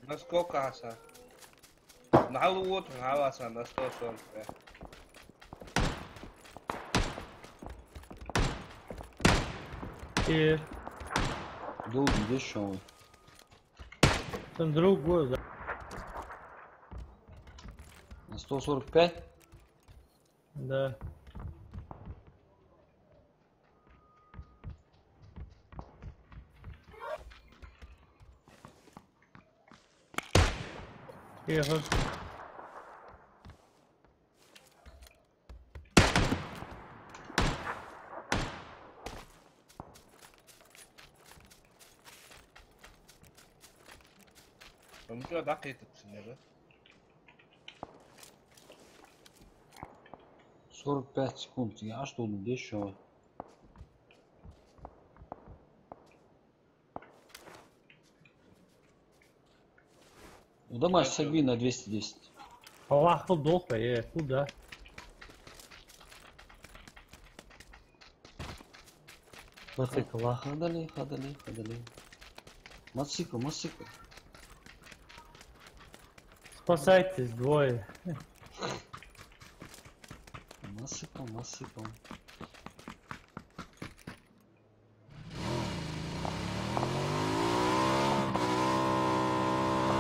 Speaker 2: Насколько حسن؟ نعوض حسن نستوصل.
Speaker 4: И
Speaker 1: Долгий дешевый.
Speaker 4: там другой.
Speaker 1: На 145?
Speaker 4: Да. Ехал.
Speaker 2: ممكن دقيقة بسنة.
Speaker 1: 45 секунд. Я что, дешевый. Удамаш Саби на 210.
Speaker 4: Allah долго, куда?
Speaker 3: Мотоцикл,
Speaker 1: Ходали. Мотоцикл.
Speaker 4: Спасайтесь, двое.
Speaker 1: Насыпал.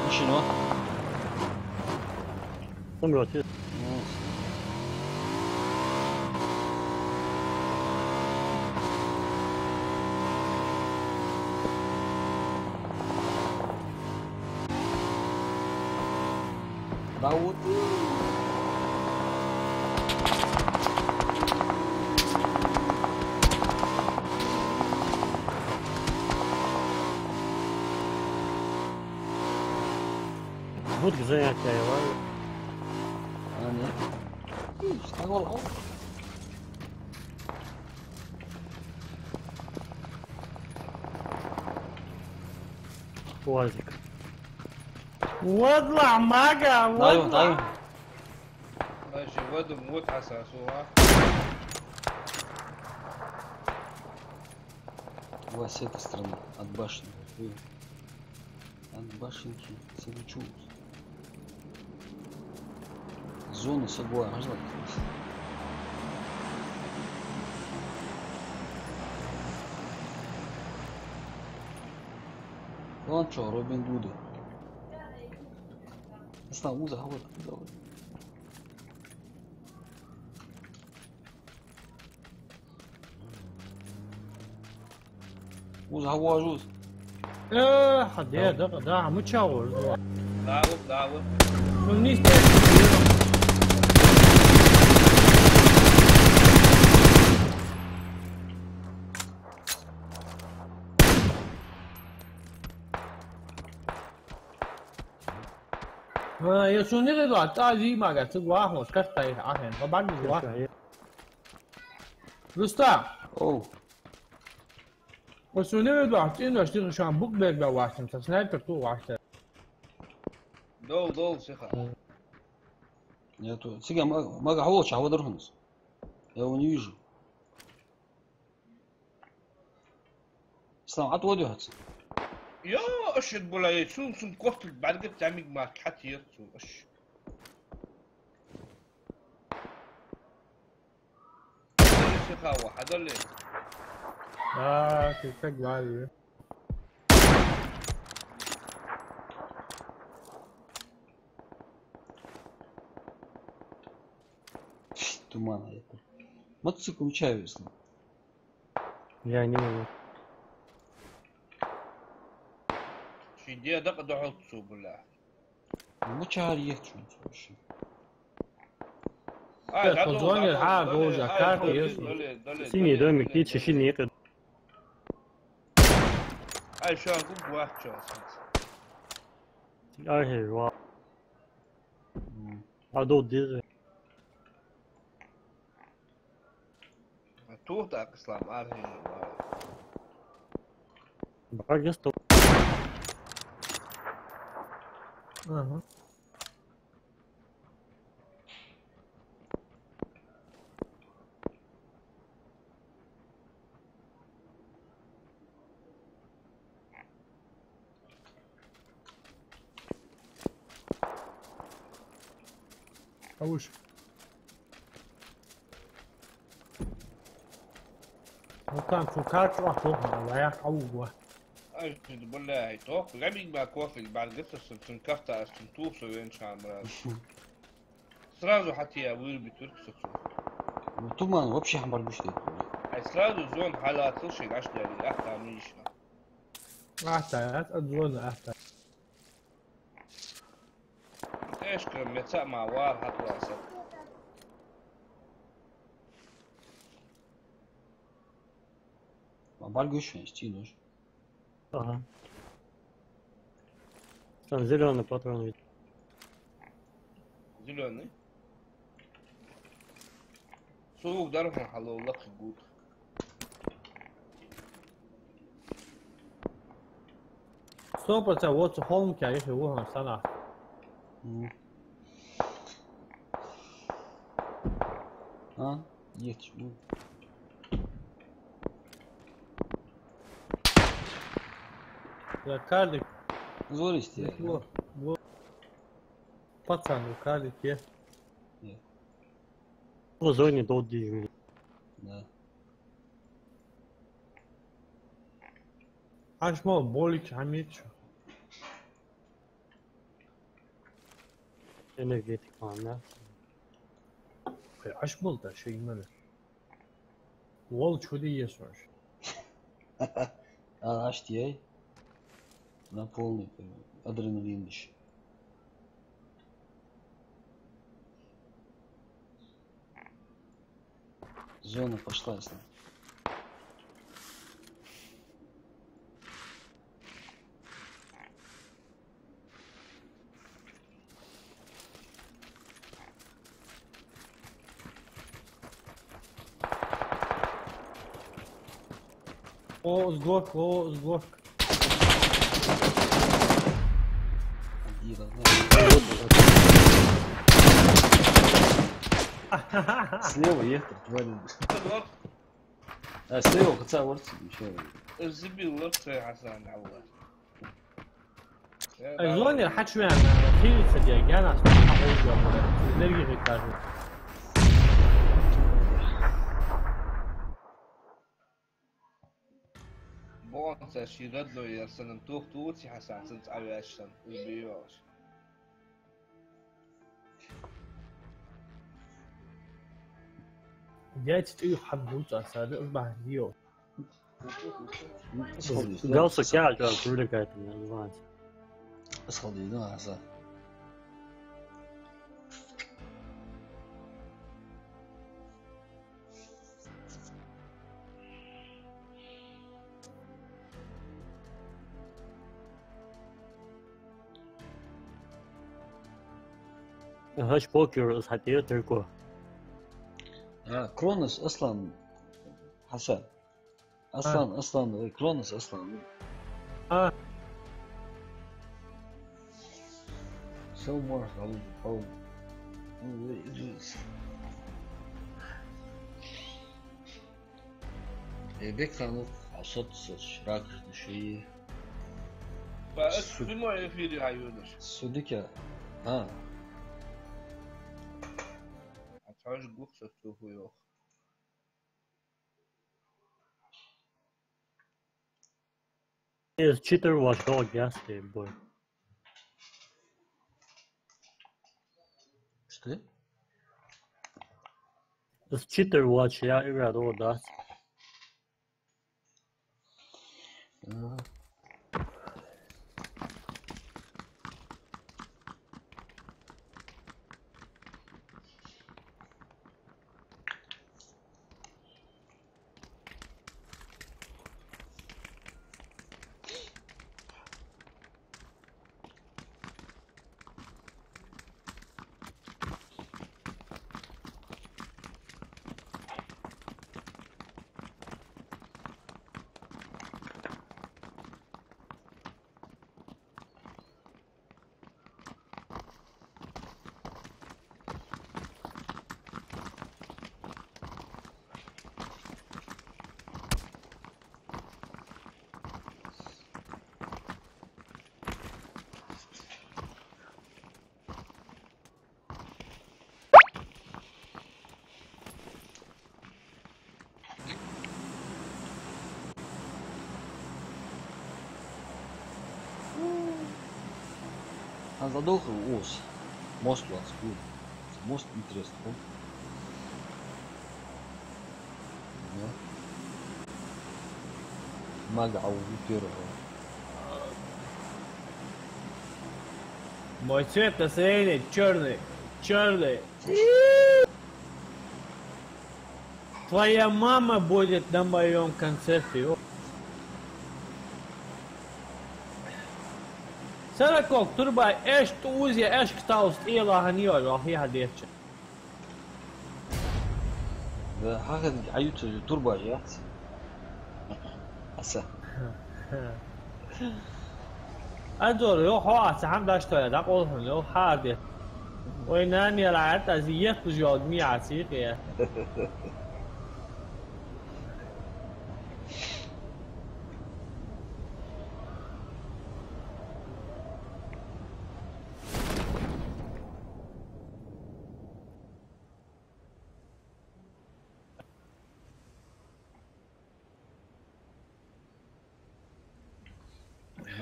Speaker 1: Машина.
Speaker 3: Самолет.
Speaker 1: Да вот.
Speaker 3: Вот занятия,
Speaker 1: А, нет. Стагол.
Speaker 3: УАЗик.
Speaker 4: Водла, мага,
Speaker 1: Даю.
Speaker 2: ماشي واد موت حساسوها.
Speaker 1: Вот с этой стороны, от башни. От башенки Сагучу. Зона Сагуа, аж так. Вон что, Робин Гуды. Основу завод. وزهواجوز
Speaker 4: ايه حد ايه ده متشاور
Speaker 2: دعوة
Speaker 4: منيش يسوني غير تعزي ما قاعد تقوى وسكت عشان طبعا واحد رستا
Speaker 1: اوه
Speaker 4: يسوني غير عطيني اشتغل شان بوك بيك بواشتم سنايبر تو واشتم
Speaker 2: دول سيخا
Speaker 1: يا تو سيجا ما قهوش عود رهنس يا ونيجو اسلام عط ودي هاتس
Speaker 2: يا اشد بولا يسون سن كوفت بعد قد تعمق معك حتى يرتو اش سيخا واحد اللي
Speaker 4: تفك بعد
Speaker 1: туман это мотоцикл учаю اسلام
Speaker 3: Я не могу.
Speaker 2: شي دي دق دحوت سو بالله
Speaker 1: مچار يحتشون شو
Speaker 4: تظن الحال روجا كارت يسون
Speaker 3: Синий домик, и чеши некогда.
Speaker 2: اي شو اقول واحد شو
Speaker 3: Ай, вау. А до дизель.
Speaker 2: توه تاك اسلام ارهي
Speaker 3: Багаж стоп.
Speaker 4: اها اوش وكان في كارت راح توقع وياك عوض
Speaker 2: اشد بالله توك لعبي ما كوفي بعد قصة سنكفتا سنتوب سوين شان مراد سرازو حتى يا ويل بترك سكسو
Speaker 1: туман вообще حمر بشتي
Speaker 2: اي سرازو زون حالات تلشي 10 دقايق احتى ميشا
Speaker 4: احتى اظن احتى
Speaker 2: ايش كم متساء مع وار حط واسط
Speaker 1: ما баргуешь стинуш
Speaker 3: Ага. Там зеленый патрон ведь.
Speaker 2: зеленый سوق درهم حلو لك جود
Speaker 4: صوبة واتس هوم كان يخوها سنة
Speaker 1: ها يحتش
Speaker 4: يا كاردك
Speaker 1: زوريستي
Speaker 4: пацан кадрик е
Speaker 3: В зоне до дизеля.
Speaker 1: да
Speaker 4: аш мо болич хамич
Speaker 3: Энергетик falan да.
Speaker 4: аш бол да şey имели вол чуди есош
Speaker 1: аш тей на полный адреналин еще зона пошла если
Speaker 4: о сгор
Speaker 1: слева ехал тварин слева хотя ورث еще
Speaker 2: الزبيل لك يا حسن عوض
Speaker 4: اظن حد يعني في صديق انا اقول نرجع في كارت
Speaker 2: بونس شي ردلو يا سنن توخ توتي حسن سنت على عشان البيوش
Speaker 4: جاي تتقي حد بوت صادق بعد ديو
Speaker 3: Галса кяга привлекает меня, знаете.
Speaker 1: Сходи, да, Аса.
Speaker 3: هاش بوكر حتى تركوا.
Speaker 1: كرونوس اصلا حسن اصلا كرونوس اصلا so more how بيكتانو عصت شراك شيء
Speaker 2: بس في ما يفيد عيونش
Speaker 1: سوديكا
Speaker 2: عطاش قوخ تشوفه يوخ
Speaker 3: Yes, cheater was dog yesterday, boy.
Speaker 1: Что?
Speaker 3: This cheater watch, я играю до да.
Speaker 1: Он задохал ос. Мост у вас будет. Мост интересно, да? Мага первого.
Speaker 4: Мой цвет настроения черный. Черный. Твоя мама будет на моем концерте. سركوك تربع ايش توزي ايش كتاوست ايلا هنيول راهي هديتش
Speaker 1: ده حاجة عيوت تربة يات أسا
Speaker 4: أدور يو حوات سحم داشتوية دا قولهم يو حادي ويناني رعت أزيت بجود مي عسيقية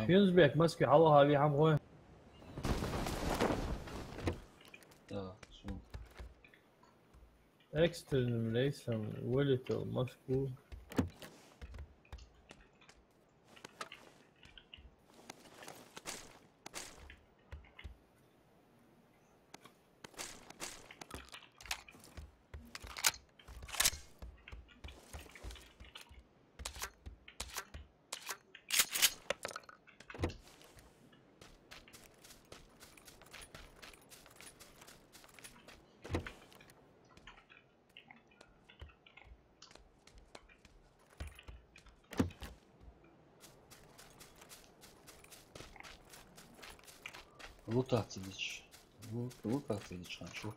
Speaker 4: ينزبك مسكي حلوها لي عم وين
Speaker 1: شو
Speaker 4: اكسترن ليس ولتو مسكو
Speaker 1: لوطات ديش لوطات ديش هنشوف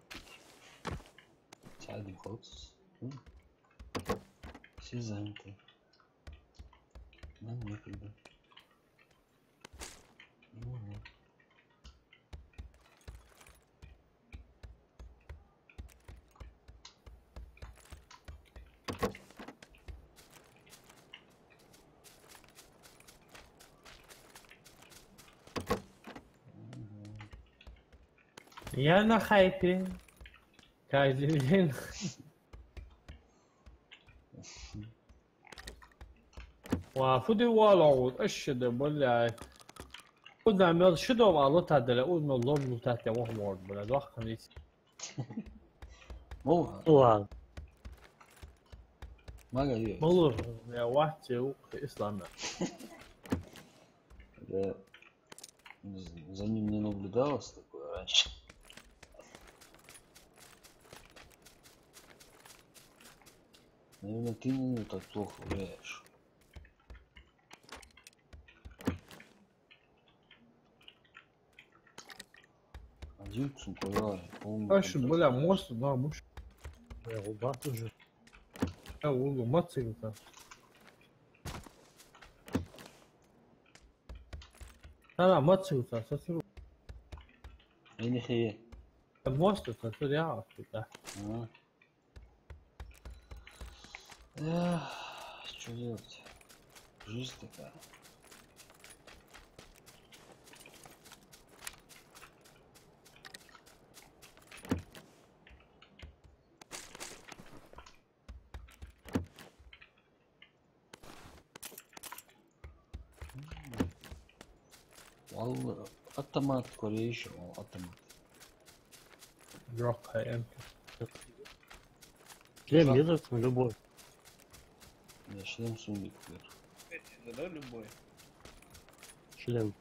Speaker 1: تعالي خالص شي زي انت ما ناكل ده يا انا خايفين كايزين
Speaker 4: وفودي والله اشد بلا قدام يلا شدوا والله تعدل قلنا الله لو تحت وهم بلا دوخ خميس
Speaker 1: مو
Speaker 3: هو
Speaker 1: ما قال لي
Speaker 4: والله يا واحد في اسلام
Speaker 1: я за ним не наблюдалось такое раньше. Наверное, ты на него так плохо влияешь. Один цукровый, по-моему.
Speaker 4: ايش بلا موس ما مش
Speaker 3: غبات уже.
Speaker 4: والله ما تصير لا ما تصير تصير
Speaker 1: Или хее.
Speaker 4: موس تصير يا
Speaker 1: Эх, что делать? Жизнь такая. والله автомат корейший, автомат.
Speaker 4: روح هاي انت
Speaker 3: Шлем едет, любой.
Speaker 1: Я шлем сумик вверх.
Speaker 2: Да, любой.
Speaker 3: Шлем.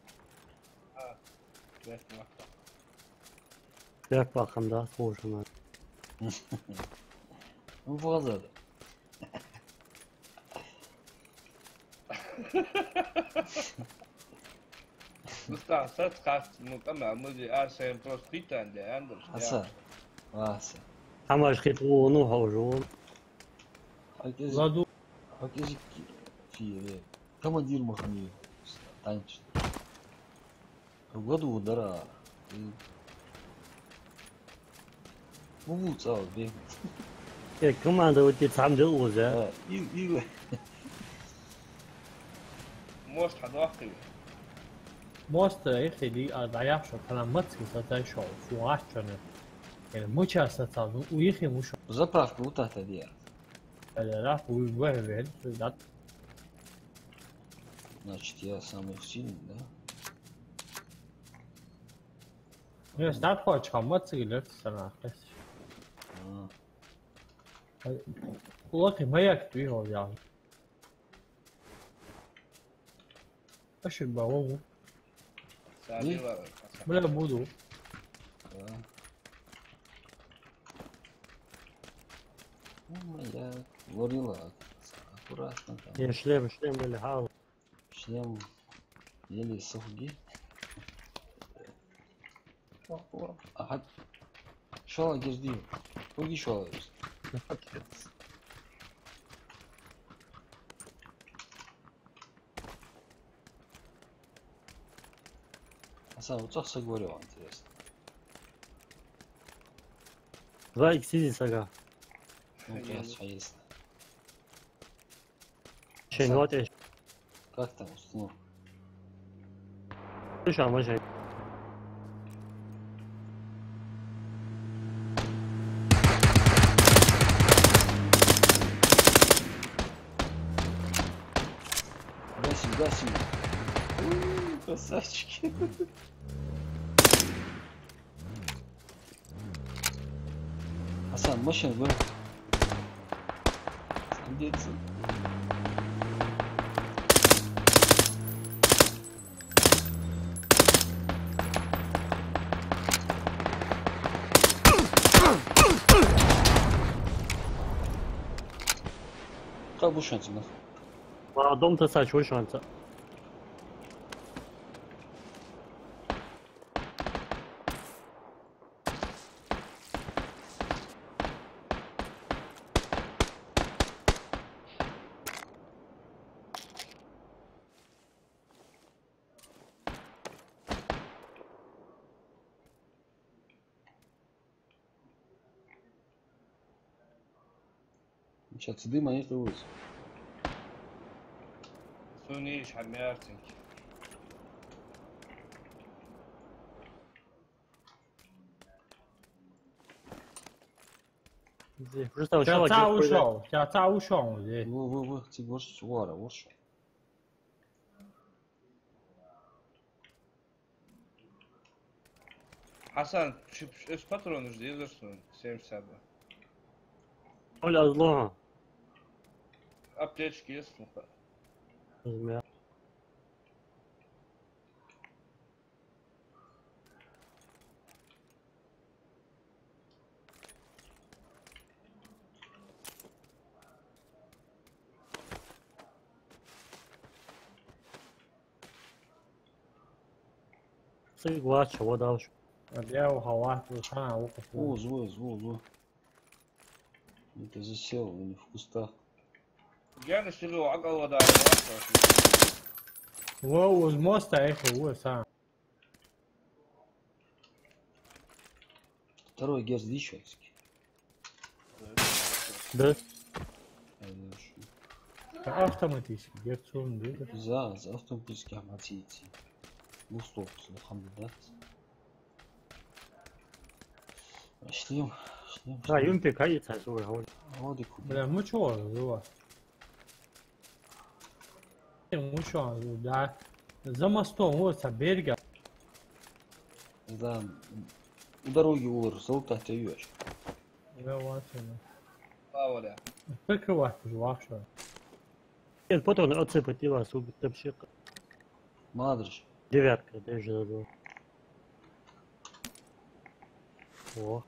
Speaker 2: Кверх махта.
Speaker 3: Как пахом, да, схоже на.
Speaker 1: Ну, в глаза.
Speaker 2: Usta, sad hast nu tama mudi ASM Pro Titan de Anders.
Speaker 1: Аса. Аса.
Speaker 3: Хамаш хитру, ну, хаужу.
Speaker 4: زادو
Speaker 1: Хакези фие. Командир Махамир. Танчит. В году удара. Ну, цал, бегает.
Speaker 3: Команда вот эти сам делал, да?
Speaker 1: И
Speaker 2: Most hadwaqi.
Speaker 4: موست يا اخي دي ضيع شو كلام ما تصير ستايشو شو عشان يعني مش ستاذو ويخي مش
Speaker 1: заправка вот это делает.
Speaker 4: لا وين لا
Speaker 1: Значит, я самый сильный, да?
Speaker 4: بس تعرف كوتش ما تصير لك سنة بس والله ما يكفي هو يعني ايش الباو
Speaker 2: Sali wa.
Speaker 4: بلا بودو
Speaker 1: Ну, я говорила, аккуратно там.
Speaker 3: Я шлем или хал.
Speaker 1: Шлем еле сухги. Ага. Шала герди. Уги шала. Асан, вот так говорил, интересно.
Speaker 3: 2 иксизи сага.
Speaker 1: Ну, я есть.
Speaker 3: Шен вот эш.
Speaker 1: Как там установка?
Speaker 3: Слушай, может.
Speaker 1: Гасим, гасим. Красавчики. Асан, машина был. Садится. Как будешь нахуй?
Speaker 3: Дом-то сач, очень шанса.
Speaker 1: Сейчас дыма нет улиц.
Speaker 2: Suni شحال من ارتنك.
Speaker 3: Просто
Speaker 4: تاع وشو تاع وشو
Speaker 1: Вы, ты говоришь, вара, вот что.
Speaker 2: حسن ايش باترون جديد ارسل سيم سابع
Speaker 3: ولا أظلمها
Speaker 2: ابديت كي اسمه
Speaker 3: صيغ واتش وداوش
Speaker 4: الياو هوات وساعة وقف
Speaker 1: Злой. Это засел, не в кустах.
Speaker 2: يعني اشتغلوا عقل ودا
Speaker 4: هو موستا يا اخي هو ساعة
Speaker 1: Второй герц дичайский.
Speaker 3: ده
Speaker 4: автоматически герцун دي
Speaker 1: За автоматически автоматически. Ну стоп, алхамдулилlah. Шлем.
Speaker 3: يمكن هاي تسوي هون
Speaker 1: Воды купил.
Speaker 4: بلا mucho هو mucho да за мостом هو саберга
Speaker 1: Да, у дороги улар, золото отъешь.
Speaker 4: لا واسمه
Speaker 2: ولا
Speaker 4: فكرة واحدة واحدة
Speaker 3: البطل أتصبت تبع سوق التبشيق
Speaker 1: ما ادري.
Speaker 3: девятка даже надо. О.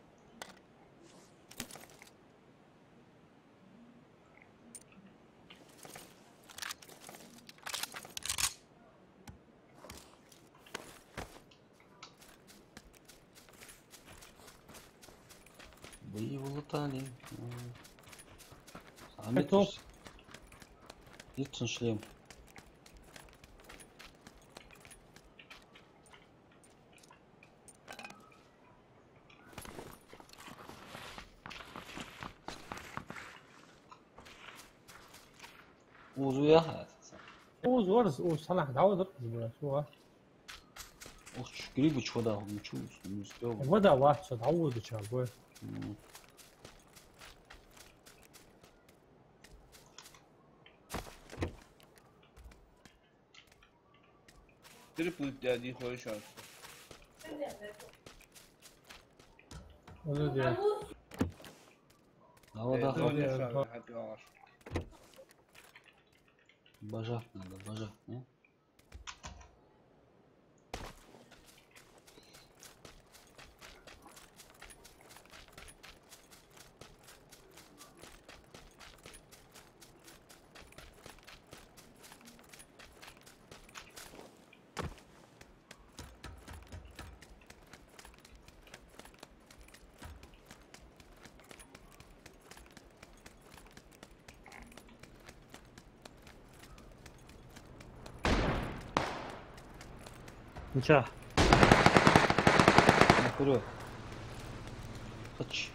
Speaker 1: Бои вылетали.
Speaker 4: Готов.
Speaker 1: Есть шлем. وزوياها
Speaker 4: هو زورز هو صلاح تعود ركز شو
Speaker 1: ох грибыч вода ничего не успел.
Speaker 4: вода واحد تعود شابوي
Speaker 2: تريبل دادي خوي شانس
Speaker 4: ولا
Speaker 1: А вода
Speaker 2: دوني حتى عاش
Speaker 1: бажать надо, бажать, не?
Speaker 3: نشاح
Speaker 1: Вперед. Хач.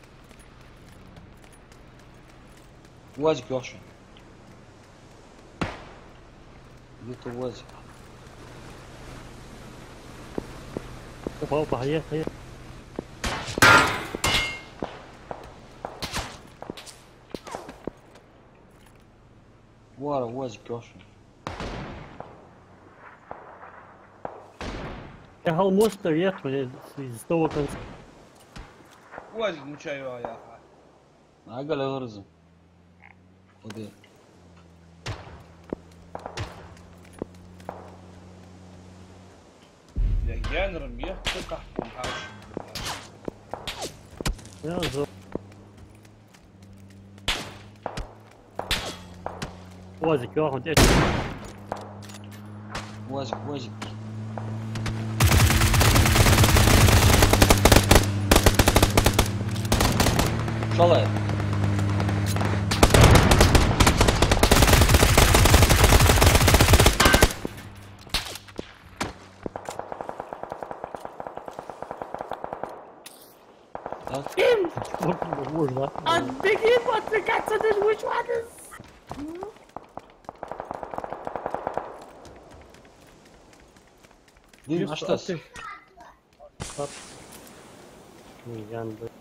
Speaker 1: УАЗик Леша. Где-то УАЗик.
Speaker 3: опа هيا
Speaker 1: Вара, УАЗик Леша.
Speaker 3: يا هالموستر يدخل يستوى كان
Speaker 2: واجد مشايوا يا اخي
Speaker 1: عقل غرزم. ودي.
Speaker 2: يا جان رميه تقح محاش
Speaker 3: يا زو وازك واحد ايش
Speaker 1: УАЗик. Шалай.
Speaker 3: можно
Speaker 4: отбеги подвигаться ты which one is
Speaker 1: Дин, а что?
Speaker 3: Яндекс.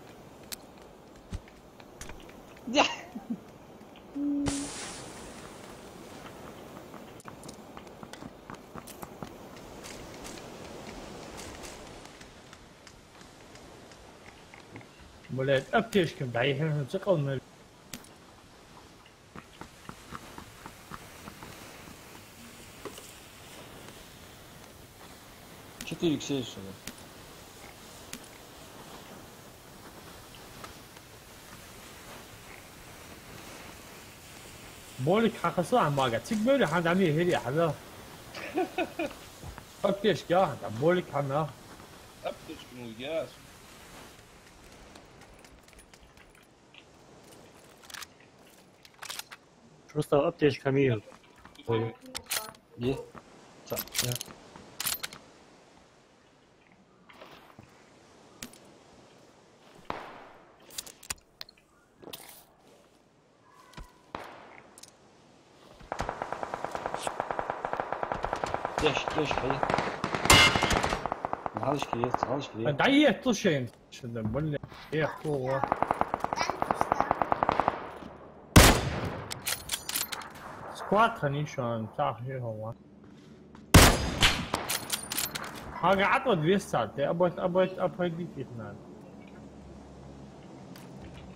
Speaker 4: ولاد أبتشكم بعيحين تقل.
Speaker 1: Çekil yükseliş sonra.
Speaker 4: بقولك حخسرها ما قاعد تقبل حد عمي هدي حدا. أبتش قاعد بقولك حنا.
Speaker 2: أبتشكم وياس.
Speaker 3: Просто аптечка мир.
Speaker 1: Ye. Sağ. Geç hadi. Alış geriye.
Speaker 4: دعيه طشين شنو بقول ايه هو سكواد خليني شلون صح هو ها قعدت ودي ساعات ابغى دي هنا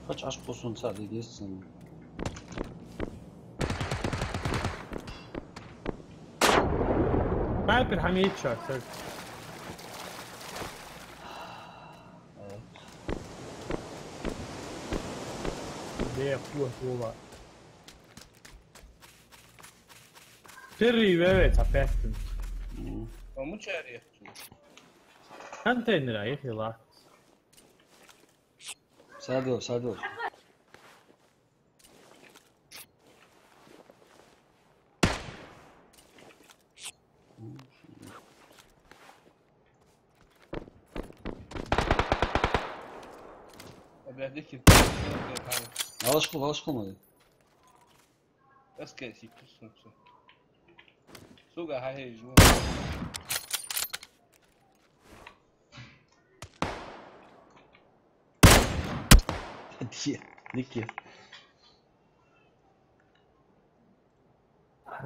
Speaker 1: Kaç aşk olsun sadece geçsin.
Speaker 4: ما يقدر حميد شو ليه قوة سري بيبي تعبت
Speaker 2: مو شاري
Speaker 4: انت هنا يا اخي الله
Speaker 1: Sade ol.
Speaker 2: أبيعديك
Speaker 1: Alış olmadı.
Speaker 2: بس كاسي كسر سوق هاي جوا
Speaker 1: Hadi Dikkat.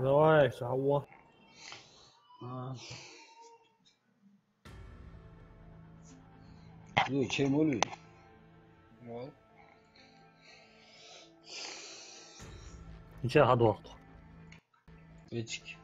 Speaker 4: давай شو هو
Speaker 1: Dur şey mi oluyor?
Speaker 2: مال
Speaker 3: نشاهد وقته.
Speaker 1: Geçik.